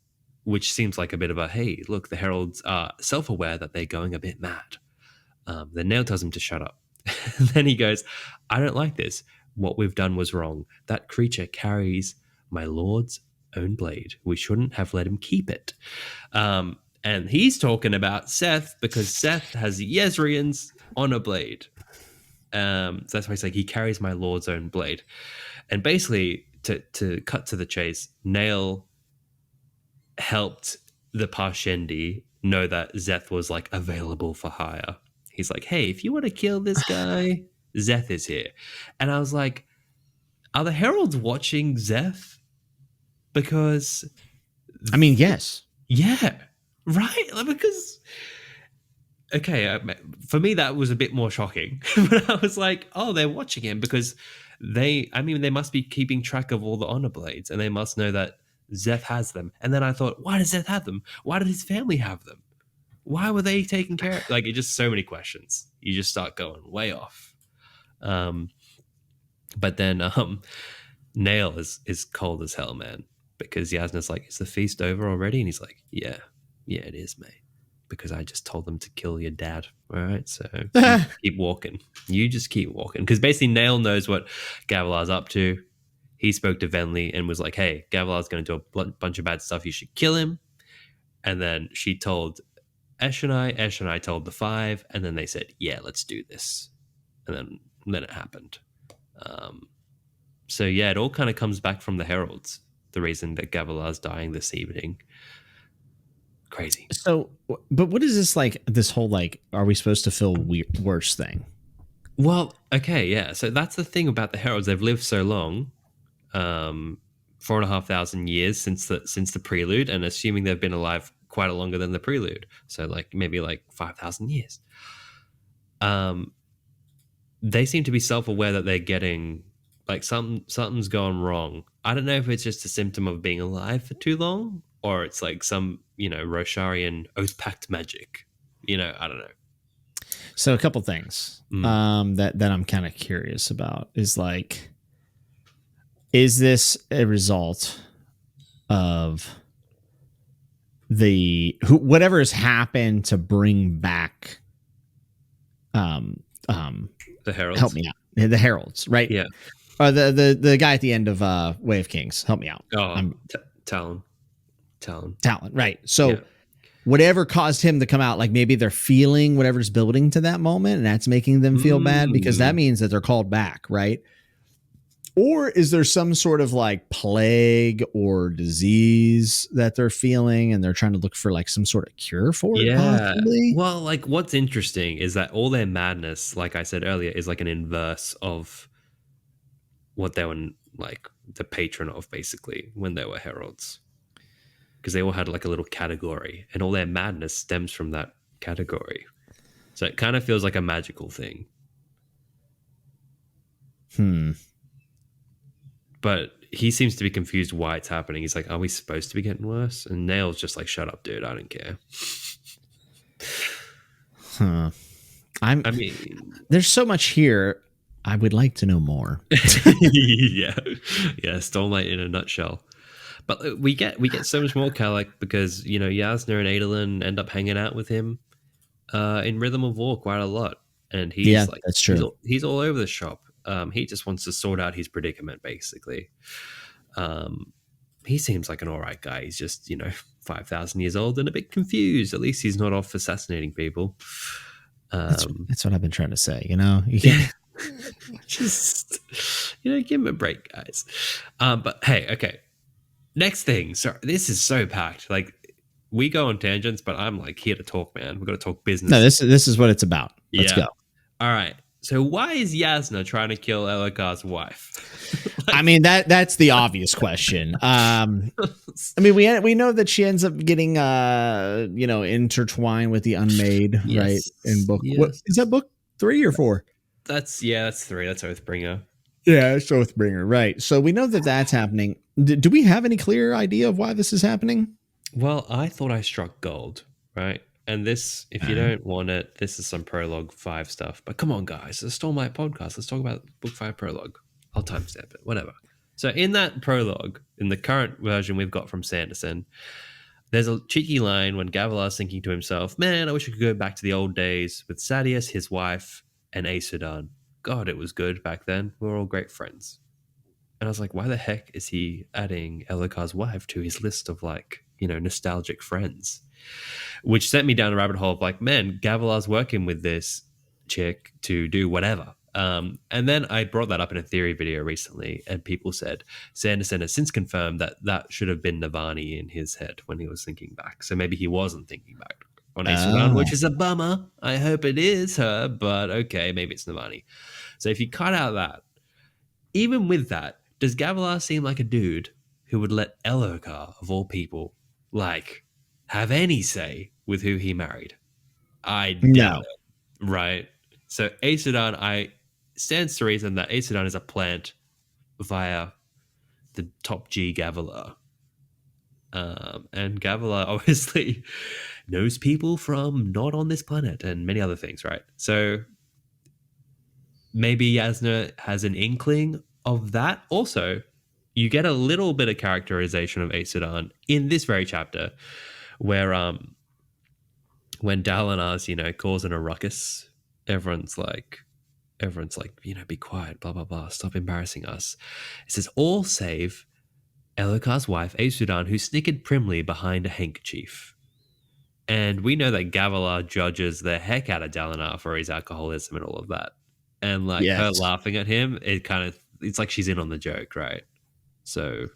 which seems like a bit of a, hey, look, the Heralds are self-aware that they're going a bit mad. Then Nale tells him to shut up. And then he goes, I don't like this. What we've done was wrong. That creature carries my lord's own blade. We shouldn't have let him keep it. And he's talking about Seth because Seth has Yezrian's honor blade. So that's why he's like, he carries my lord's own blade. And basically, to cut to the chase, Nale helped the Parshendi know that Szeth was like available for hire. He's like, hey, if you want to kill this guy, Szeth is here. And I was like, are the Heralds watching Szeth? Because I mean, yes. Yeah. Right? Because, okay, for me, that was a bit more shocking. But I was like, oh, they're watching him because they must be keeping track of all the honor blades and they must know that Szeth has them. And then I thought, why does Szeth have them? Why did his family have them? Why were they taking care of? Like, it's just so many questions. You just start going way off. But then Nale is cold as hell, man. Because Jasnah's like, is the feast over already? And he's like, yeah, it is, mate. Because I just told them to kill your dad. All right, so keep walking. You just keep walking. Because basically Nale knows what Gavilar's up to. He spoke to Venli and was like, hey, Gavilar's going to do a bunch of bad stuff. You should kill him. And then she told Esh and I told the five. And then they said, yeah, let's do this. And then it happened. So yeah, it all kind of comes back from the Heralds. The reason that Gavilar's dying this evening. Crazy. So, but what is this like, this whole like, are we supposed to feel worse thing? Well, okay, yeah. So that's the thing about the Heralds. They've lived so long, 4,500 years since the Prelude, and assuming they've been alive quite a longer than the Prelude. So like maybe like 5,000 years. They seem to be self-aware that they're getting like something's gone wrong. I don't know if it's just a symptom of being alive for too long, or it's like some, Rosharian oath pact magic. I don't know. So a couple things that I'm kind of curious about is like, is this a result of whatever has happened to bring back the Heralds? Help me out. The Heralds, right? Yeah. The guy at the end of Way of Kings. Help me out. Oh, Talon, right? So whatever caused him to come out, like maybe they're feeling whatever's building to that moment, and that's making them feel bad because that means that they're called back, right? Or is there some sort of like plague or disease that they're feeling and they're trying to look for like some sort of cure for it? Possibly? Well, like what's interesting is that all their madness, like I said earlier, is like an inverse of what they were like the patron of, basically, when they were Heralds. Because they all had like a little category and all their madness stems from that category. So it kind of feels like a magical thing. But he seems to be confused why it's happening. He's like, are we supposed to be getting worse? And Nale's just like, shut up, dude. I don't care. I mean, there's so much here. I would like to know more. Yeah. Stormlight in a nutshell. But we get so much more Kalak because, Jasnah and Adolin end up hanging out with him in Rhythm of War quite a lot. And he's like, that's true. He's all over the shop. He just wants to sort out his predicament, basically. He seems like an all right guy. He's just, 5,000 years old and a bit confused. At least he's not off assassinating people. That's what I've been trying to say. You can't just, give him a break, guys. But hey, okay. Next thing. So this is so packed. Like, we go on tangents, but I'm like here to talk, man. We've got to talk business. No, this is what it's about. Let's go. All right. So why is Jasnah trying to kill Elhokar's wife? I mean, that's the obvious question. I mean, we know that she ends up getting intertwined with the Unmade, yes. right? In book, yes. What is that, book 3 or 4? That's 3. That's Oathbringer. Yeah, it's Oathbringer, right? So we know that that's happening. Do we have any clear idea of why this is happening? Well, I thought I struck gold, right? And this, if you don't want it, this is some Prologue 5 stuff. But come on, guys, it's a Stormlight podcast. Let's talk about book 5 Prologue. I'll timestamp it, whatever. So in that Prologue, in the current version we've got from Sanderson, there's a cheeky line when Gavilar's thinking to himself, man, I wish I could go back to the old days with Sadeas, his wife, and Aesudan. God, it was good back then. We were all great friends. And I was like, why the heck is he adding Elhokar's wife to his list of nostalgic friends? Which sent me down a rabbit hole of like, man, Gavilar's working with this chick to do whatever. And then I brought that up in a theory video recently, and people said Sanderson has since confirmed that should have been Navani in his head when he was thinking back. So maybe he wasn't thinking back on Aesudan, which is a bummer. I hope it is her, but okay, maybe it's Navani. So if you cut out that, even with that, does Gavilar seem like a dude who would let Elhokar, of all people, have any say with who he married? I doubt it, right? So Aesudan, stands to reason that Aesudan is a plant via the top G Gavilar. And Gavilar obviously knows people from not on this planet and many other things, right? So maybe Jasnah has an inkling of that. Also, you get a little bit of characterization of Aesudan in this very chapter where when Dalinar's, causing a ruckus, everyone's like, be quiet, blah, blah, blah, stop embarrassing us. It says, all save Elhokar's wife, Aesudan, who snickered primly behind a handkerchief. And we know that Gavilar judges the heck out of Dalinar for his alcoholism and all of that. And her laughing at him, it's like she's in on the joke, right? So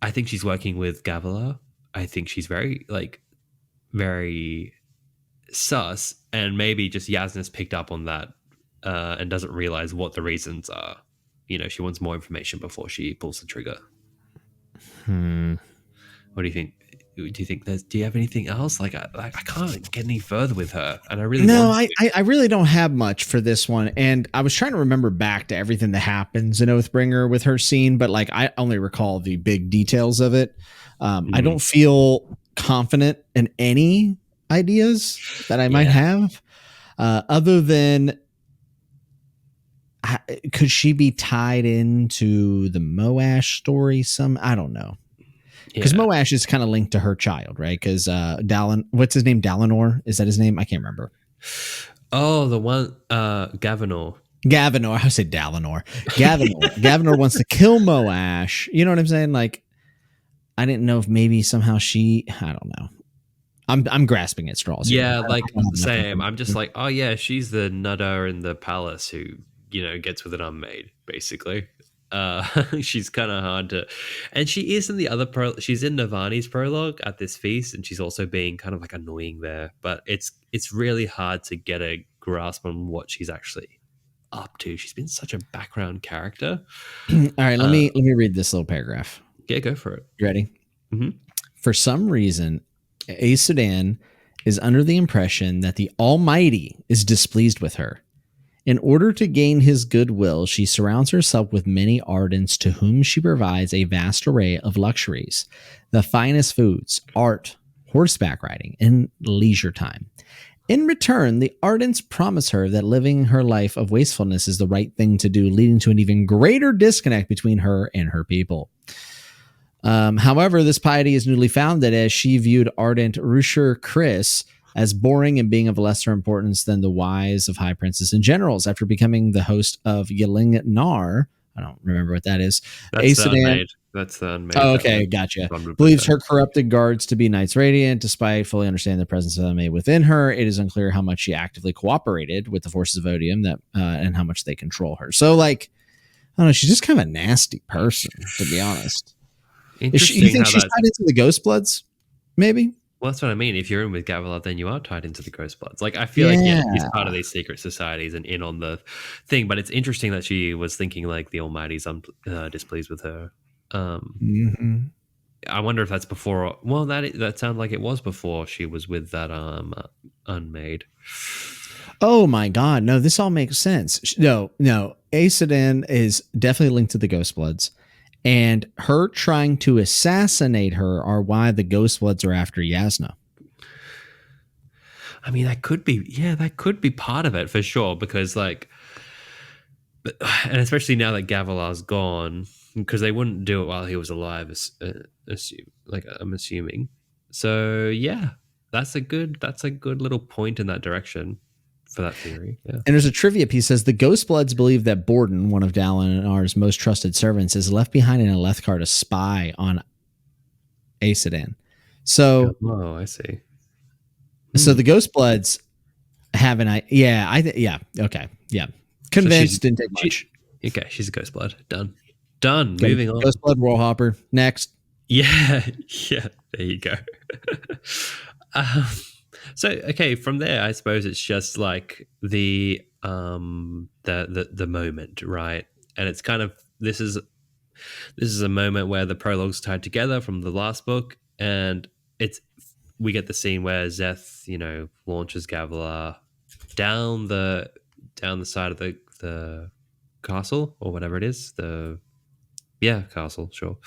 I think she's working with Gavilar. I think she's very, very sus, and maybe just Jasnah's picked up on that and doesn't realize what the reasons are. She wants more information before she pulls the trigger. What do you think? Do you have anything else? I can't get any further with her, and I really I really don't have much for this one. And I was trying to remember back to everything that happens in Oathbringer with her scene, but I only recall the big details of it. I don't feel confident in any ideas that I might have, other than could she be tied into the Moash story? I don't know. Because Moash is kind of linked to her child, right? Because what's his name? Dalinor? Is that his name? I can't remember. Oh, the one, Gavilar. I said Dalinor. Gavilar wants to kill Moash. You know what I'm saying? I didn't know if maybe somehow I don't know. I'm grasping at straws. Yeah, same. I'm just like, oh yeah, she's the nutter in the palace who, gets with an unmade, basically. She's kind of hard to, and she is in the other she's in Navani's prologue at this feast, and she's also being kind of annoying there, but it's really hard to get a grasp on what she's actually up to. She's been such a background character. All right, let me read this little paragraph. Yeah, go for it. You ready? Mm-hmm. For some reason, Aesudan is under the impression that the Almighty is displeased with her. In order to gain his goodwill, she surrounds herself with many ardents to whom she provides a vast array of luxuries, the finest foods, art, horseback riding, and leisure time. In return, the ardents promise her that living her life of wastefulness is the right thing to do, leading to an even greater disconnect between her and her people. However, this piety is newly founded, as she viewed ardent Roshar Chris as boring and being of lesser importance than the wives of high princes and generals. After becoming the host of Lirin Nar, I don't remember what that is. That's Aesudan, That's the Unmade. Oh, okay, gotcha. Believes her corrupted guards to be Knights Radiant, despite fully understanding the presence of Unmade within her. It is unclear how much she actively cooperated with the forces of Odium and how much they control her. So, I don't know, she's just kind of a nasty person, to be honest. You think she's tied into the Ghost Bloods? Maybe? Well, that's what I mean. If you're in with Gavilar, then you are tied into the Ghost Bloods. Like, I feel like, yeah, Yeah. he's part of these secret societies and in on the thing. But it's interesting that she was thinking like the Almighty's displeased with her. I wonder if that's before. Well, that sounded like it was before she was with that unmade. Oh my God! No, this all makes sense. No, Aesudan is definitely linked to the Ghost Bloods, and her trying to assassinate her are why the Ghost Bloods are after Jasnah. I mean, that could be part of it for sure. Because and especially now that Gavilar's gone, because they wouldn't do it while he was alive. I'm assuming. So yeah, that's a good little point in that direction for that theory. Yeah. And there's a trivia piece that says the Ghost Bloods believe that Borden, one of Dalinar's most trusted servants, is left behind in a Lethkar to spy on Aesudan. So, I see. So the Ghost Bloods have okay, yeah. Convinced, didn't take much. Okay, she's a Ghost Blood. Done. Moving on. Ghost Blood, Warhopper. Next. Yeah. There you go. So okay, from there, I suppose it's just like the moment, right? And it's kind of this is a moment where the prologue's tied together from the last book, and we get the scene where Szeth, launches Gavilar down the side of the castle or whatever it is, castle, sure.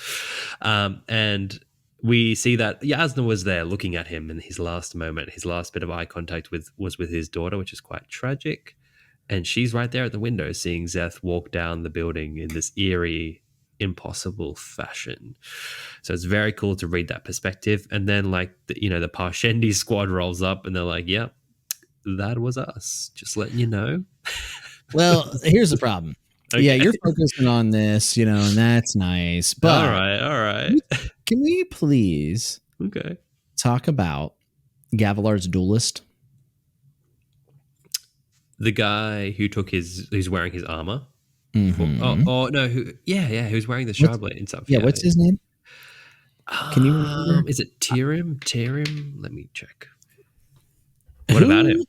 And we see that Jasnah was there looking at him in his last moment. His last bit of eye contact was with his daughter, which is quite tragic. And she's right there at the window seeing Szeth walk down the building in this eerie, impossible fashion. So it's very cool to read that perspective. And then the Parshendi squad rolls up and they're like, yep, that was us. Just letting you know. Well, here's the problem. Okay. Yeah, you're focusing on this, and that's nice. But all right. Can we please talk about Gavilar's duelist? The guy who who's wearing his armor. Mm-hmm. Who's wearing the shardblade and stuff. Yeah, what's his name? Can you remember? Is it Tyrim? Let me check. What about him?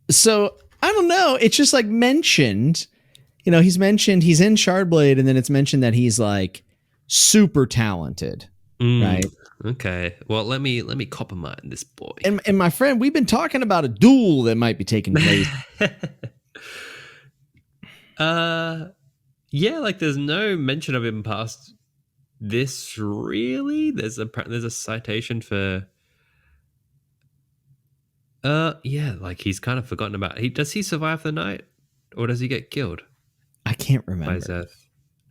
So I don't know. It's just like mentioned. He's mentioned he's in Shardblade, and then it's mentioned that he's like super talented, right? Okay. Well, let me copper mine this boy. And my friend, we've been talking about a duel that might be taking place. There's no mention of him past this really. There's a citation for he's kind of forgotten about. Does he survive the night or does he get killed? I can't remember. By Szeth.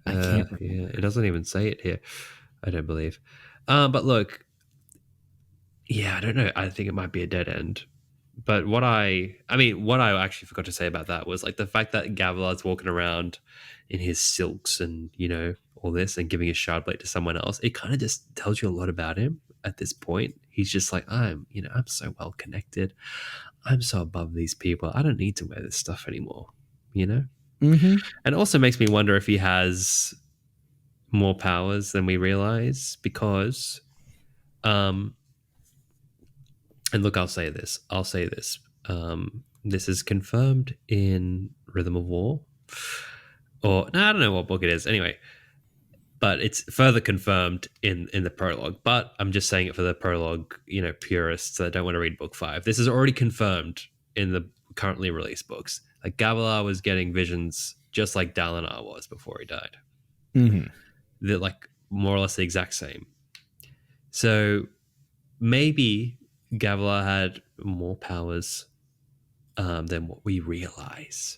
I can't remember. Yeah, it doesn't even say it here. I don't believe. But look, I don't know. I think it might be a dead end. But what I actually forgot to say about that was like the fact that Gavilar's walking around in his silks and all this and giving his shardblade to someone else. It kind of just tells you a lot about him at this point. He's just like, I'm so well connected. I'm so above these people. I don't need to wear this stuff anymore. Mm-hmm. And it also makes me wonder if he has more powers than we realize because, and look, I'll say this. This is confirmed in Rhythm of War, I don't know what book it is. Anyway, but it's further confirmed in the prologue. But I'm just saying it for the prologue, purists that don't want to read book 5. This is already confirmed in the currently released books. Like Gavilar was getting visions just like Dalinar was before he died. Mm-hmm. They're like more or less the exact same. So maybe Gavilar had more powers than what we realize.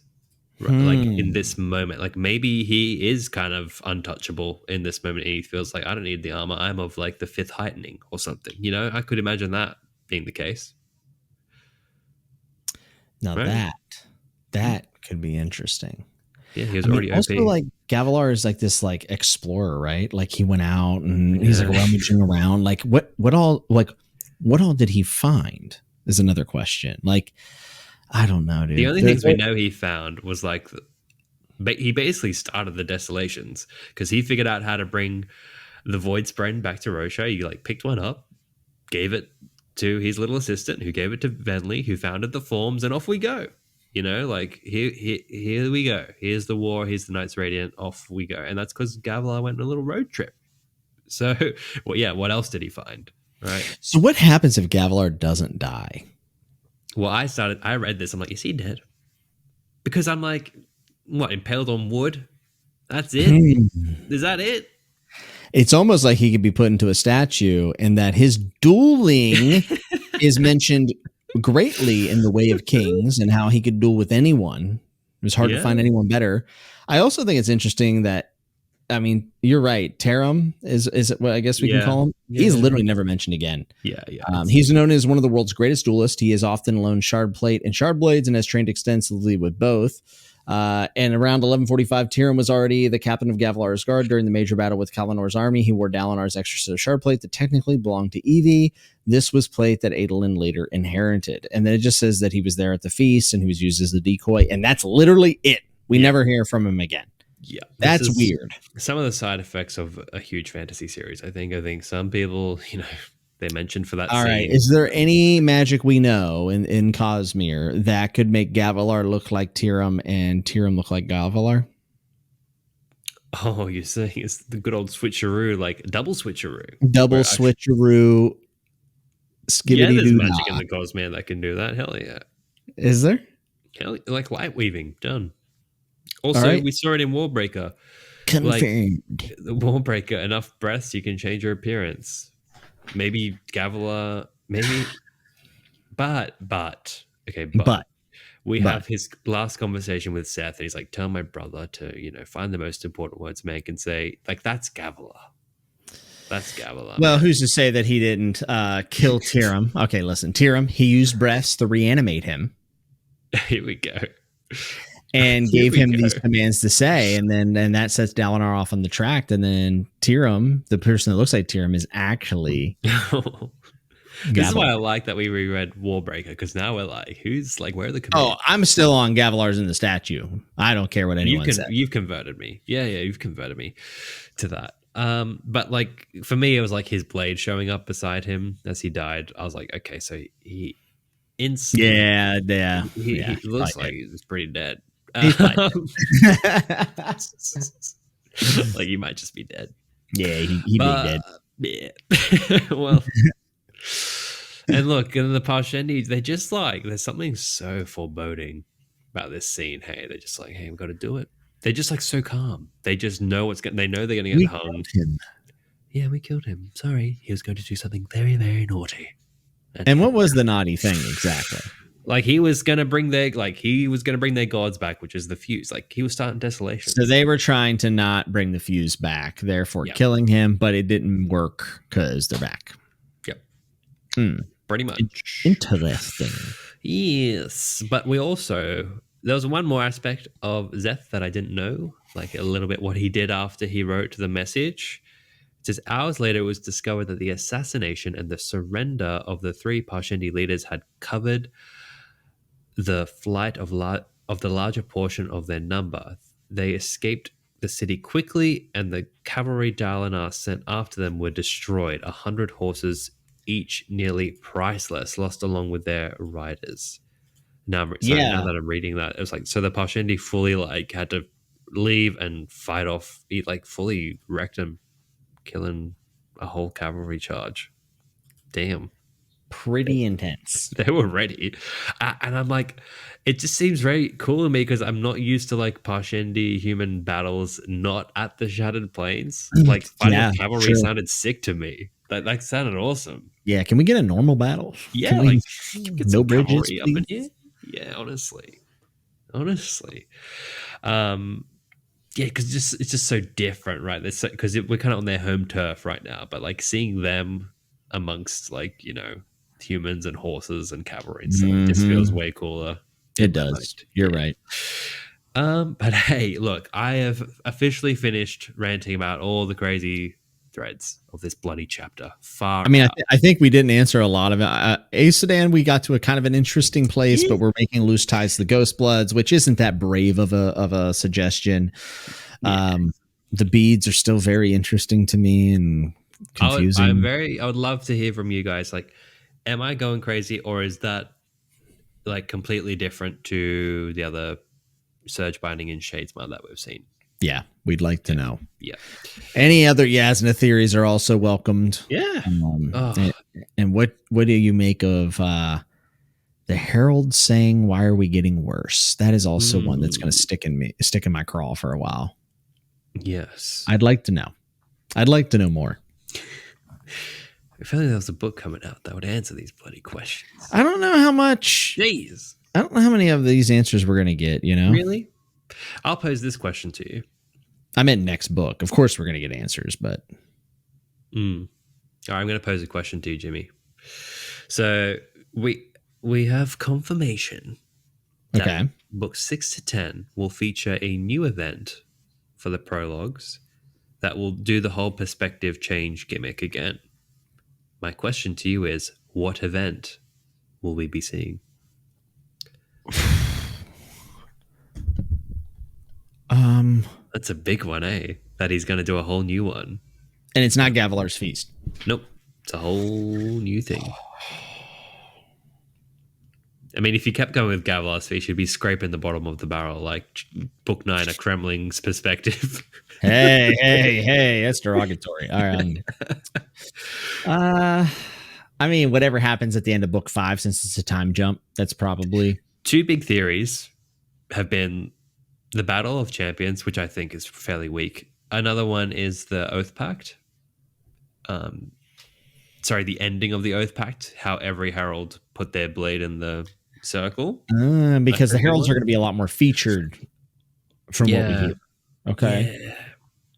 Right? Like in this moment, like maybe he is kind of untouchable in this moment and he feels like I don't need the armor. I'm of like the 5th heightening or something. I could imagine that being the case. Now right? that could be interesting. Yeah, he was already OP. Also, like Gavilar is like this like explorer, right? Like he went out and he's like rummaging around. Like what all did he find? Is another question. Like I don't know, dude. The only things we know he found was like he basically started the Desolations because he figured out how to bring the Voidspren back to Roshar. You like picked one up, gave it to his little assistant, who gave it to Venli, who founded the forms, and off we go. Like here we go. Here's the war. Here's the Knights Radiant. Off we go. And that's because Gavilar went on a little road trip. So, what else did he find? Right. So what happens if Gavilar doesn't die? Well, I read this. I'm like, is he dead? Because I'm like, what, impaled on wood? That's it? Is that it? It's almost like he could be put into a statue, and that his dueling is mentioned greatly in the Way of Kings and how he could duel with anyone. It was hard to find anyone better. I also think it's interesting that, I mean, you're right. Taram is what I guess we can call him. He's literally never mentioned again. Yeah. He's known as one of the world's greatest duelists. He has often loaned shard plate and shard blades and has trained extensively with both. And around 1145, Taram was already the captain of Gavilar's guard during the major battle with Kalanor's army. He wore Dalinar's extra set of shard plate that technically belonged to Evie. This was plate that Adolin later inherited. And then it just says that he was there at the feast and he was used as the decoy. And that's literally it. We never hear from him again. Yeah, that's weird. Some of the side effects of a huge fantasy series. I think some people, they mentioned for that. All scene. Right. Is there any magic we know in Cosmere that could make Gavilar look like Taram and Taram look like Gavilar? Oh, you're saying it's the good old switcheroo, like double switcheroo. Switcheroo. Yeah, there's magic in the Cosmere that can do that. Hell yeah. Is there? Hell, like light weaving. Done. Also, we saw it in Warbreaker. Confirmed. Like, the Warbreaker, enough breaths, you can change your appearance. Maybe Gavilar, maybe. But we have his last conversation with Seth, and he's like, tell my brother to, find the most important words man can say. Like, that's Gavilar. That's Gavilar. Well, who's to say that he didn't kill Taram? Okay, listen, Taram, he used breaths to reanimate him. Here we go. And gave him these commands to say, and that sets Dalinar off on the track. And then Taram, the person that looks like Taram, is actually. This is why I like that we reread Warbreaker, because now we're like, where are the commands? Oh, I'm still on Gavilar's in the statue. I don't care what anyone says. You've converted me. Yeah, you've converted me to that. But like for me, it was like his blade showing up beside him as he died. I was like, okay, so he looks like he's pretty dead. Like he might just be dead. Yeah, he be dead. Yeah. Well, and look, and the Parshendi, they just there's something so foreboding about this scene. Hey, they're just like, hey, we've got to do it. They're just like so calm. They just know they know they're going to get hung. Yeah, we killed him. Sorry, he was going to do something very, very naughty. And what was the naughty thing exactly? Like he was gonna bring their gods back, which is the fuse. Like he was starting desolation. So they were trying to not bring the fuse back, therefore killing him, but it didn't work because they're back. Yep. Pretty much. Interesting. Yes. But there was one more aspect of Szeth that I didn't know, like a little bit what he did after he wrote the message. It says hours later, it was discovered that the assassination and the surrender of the 3 Parshendi leaders had covered the flight of the larger portion of their number. They escaped the city quickly, and the cavalry Dalinar sent after them were destroyed. 100 horses, each nearly priceless, lost along with their riders. Now that I'm reading that, it was like, so the Parshendi fully had to leave and fight off. He fully wrecked them, killing a whole cavalry charge. Damn. Pretty intense. They were ready. And I'm like, it just seems very cool to me because I'm not used to Parshendi human battles not at the Shattered Plains. Fighting cavalry sounded sick to me. That sounded awesome. Yeah, can we get a normal battle? Yeah, can we get no bridges up in here. Yeah, honestly. Yeah, because it's just so different, right? Because we're kind of on their home turf right now, but seeing them amongst humans and horses and cavalry and stuff just feels way cooler. It does. You're right. But hey, look, I have officially finished ranting about all the crazy threads of this bloody chapter. I think we didn't answer a lot of it. Aesudan, we got to a kind of an interesting place, but we're making loose ties to the Ghost Bloods, which isn't that brave of a suggestion. The beads are still very interesting to me, and confusing. I would love to hear from you guys. Like, am I going crazy, or is that like completely different to the other surge binding and shadesmar that we've seen? Yeah, we'd like to know. Yeah. Any other Jasnah theories are also welcomed. Yeah. And what do you make of the Herald saying, "Why are we getting worse?" That is also one that's going to stick in my craw for a while. Yes. I'd like to know. I'd like to know more. I feel like there was a book coming out that would answer these bloody questions. I don't know how much. Jeez. I don't know how many of these answers we're going to get, you know? Really? I'll pose this question to you. I meant next book. Of course we're going to get answers, but... All right, I'm going to pose a question to you, Jimmy. So we have confirmation that books 6 to 10 will feature a new event for the prologues that will do the whole perspective change gimmick again. My question to you is, what event will we be seeing? That's a big one, eh? That he's going to do a whole new one. And it's not Gavilar's Feast. Nope. It's a whole new thing. I mean, if you kept going with Gavilar's Feast, you'd be scraping the bottom of the barrel like Book 9 of Kremling's perspective. Hey, that's derogatory. All right. I mean, whatever happens at the end of book 5, since it's a time jump, that's probably... Two big theories have been the Battle of Champions, which I think is fairly weak. Another one is the Oath Pact. The ending of the Oath Pact, how every Herald put their blade in the circle. Because the Heralds are going to be a lot more featured from what we hear. Okay. Yeah.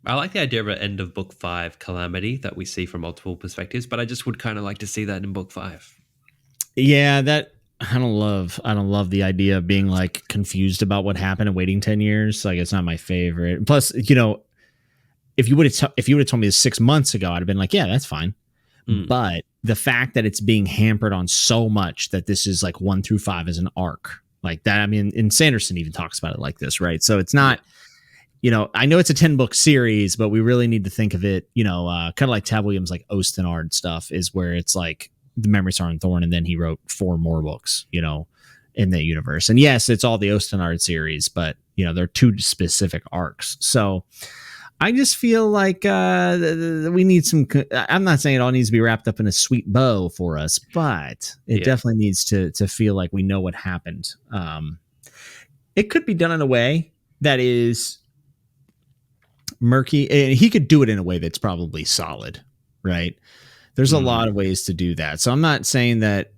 I like the idea of an end of book 5 calamity that we see from multiple perspectives, but I just would kind of like to see that in book 5. Yeah, that I don't love the idea of being like confused about what happened and waiting 10 years. Like, it's not my favorite. Plus, you know, if you would have told me this 6 months ago, I'd have been like, yeah, that's fine. But the fact that it's being hampered on so much that this is like 1 through 5 as an arc like that. I mean, and Sanderson even talks about it like this, right? So it's not, you know, I know it's a 10-book series, but we really need to think of it, you know, kind of like Tab Williams, like Ostenard stuff is where it's like the Memories Are on Thorn, and then he wrote 4 more books, you know, in the universe. And yes, it's all the Ostenard series, but you know, they're 2 specific arcs. So I just feel like we need some. I'm not saying it all needs to be wrapped up in a sweet bow for us, but it definitely needs to feel like we know what happened. It could be done in a way that is murky, and he could do it in a way that's probably solid, right? There's a lot of ways to do that. So I'm not saying that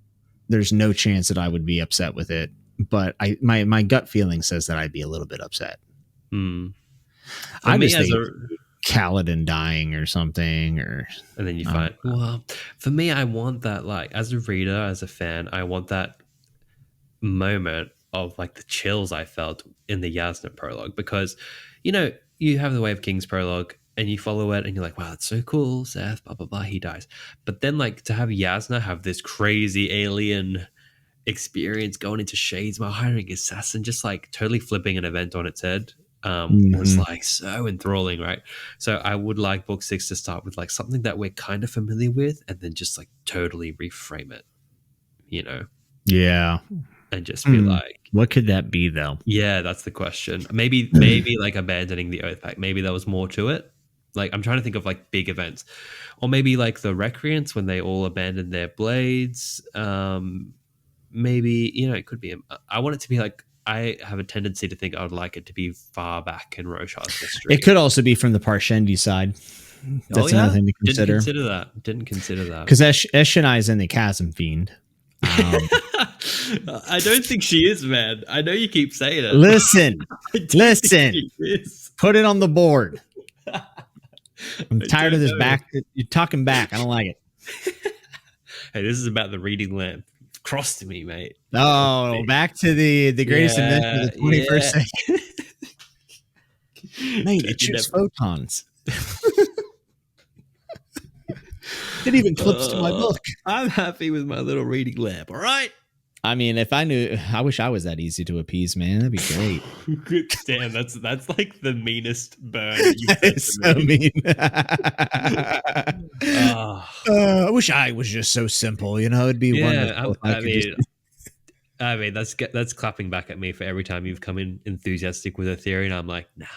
there's no chance that I would be upset with it, but my gut feeling says that I'd be a little bit upset. I just think Kaladin dying or something, and then you find. Well, for me, I want that, like, as a reader, as a fan, I want that moment of like the chills I felt in the Jasnah prologue, because, you know, you have the Way of Kings prologue and you follow it and you're like, wow, that's so cool, Seth, blah blah blah, he dies. But then, like, to have Jasnah have this crazy alien experience going into shadesmar, hiring assassin, just like totally flipping an event on its head. Was like so enthralling, right? So I would like book 6 to start with like something that we're kind of familiar with, and then just like totally reframe it, you know? Yeah. And just be like, what could that be though? Yeah, that's the question. Maybe like abandoning the Oath Pact. Maybe there was more to it. Like, I'm trying to think of like big events, or maybe like the Recreants when they all abandoned their blades. Maybe, you know, it could be. I want it to be like, I have a tendency to think I would like it to be far back in Roshar's history. It could also be from the Parshendi side. That's another thing to consider. Didn't consider that. Because Eshonai is in the Chasm Fiend. I don't think she is, man. I know you keep saying it. Listen. Put it on the board. I'm tired of this back. You're talking back. I don't like it. Hey, this is about the reading lamp. Cross to me, mate. Oh, back to the greatest invention of the 21st century. Mate, it shoots photons. It even clips to my book. I'm happy with my little reading lamp, all right? I mean, if I knew, I wish I was that easy to appease, man. That'd be great. Damn, that's like the meanest burn you've said to so me. Mean. I wish I was just so simple. It'd be wonderful. I mean, that's clapping back at me for every time you've come in enthusiastic with a theory, and I'm like, nah.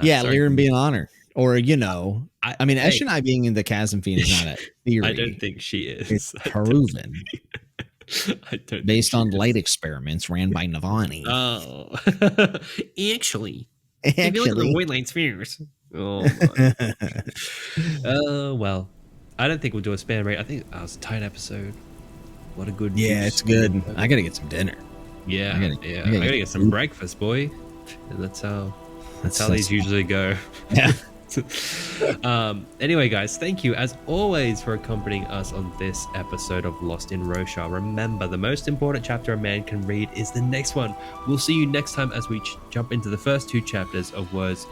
Yeah, Lirin being honor, or I mean, Esh and I being in the chasm fiend is not a theory. I don't think she is. It's proven. Based on light experiments ran by Navani. Oh, actually, if you look at the void light spheres. Oh, well, I don't think we'll do a span rate. I think that was a tight episode. What a good. Yeah, it's good. I gotta get some dinner. Yeah, I gotta get some breakfast, boy. And that's how these usually go. Yeah. Anyway, guys, thank you as always for accompanying us on this episode of Lost in Roshar. Remember, the most important chapter a man can read is the next one. We'll see you next time as we jump into the first 2 chapters of Words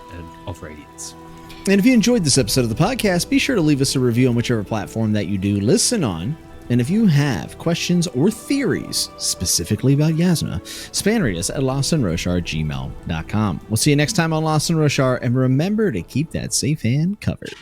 of Radiance. And if you enjoyed this episode of the podcast, be sure to leave us a review on whichever platform that you do listen on. And if you have questions or theories specifically about Jasnah, spanrate us at lostandroshar@gmail.com. We'll see you next time on Lost and Roshar, and remember to keep that safe hand covered.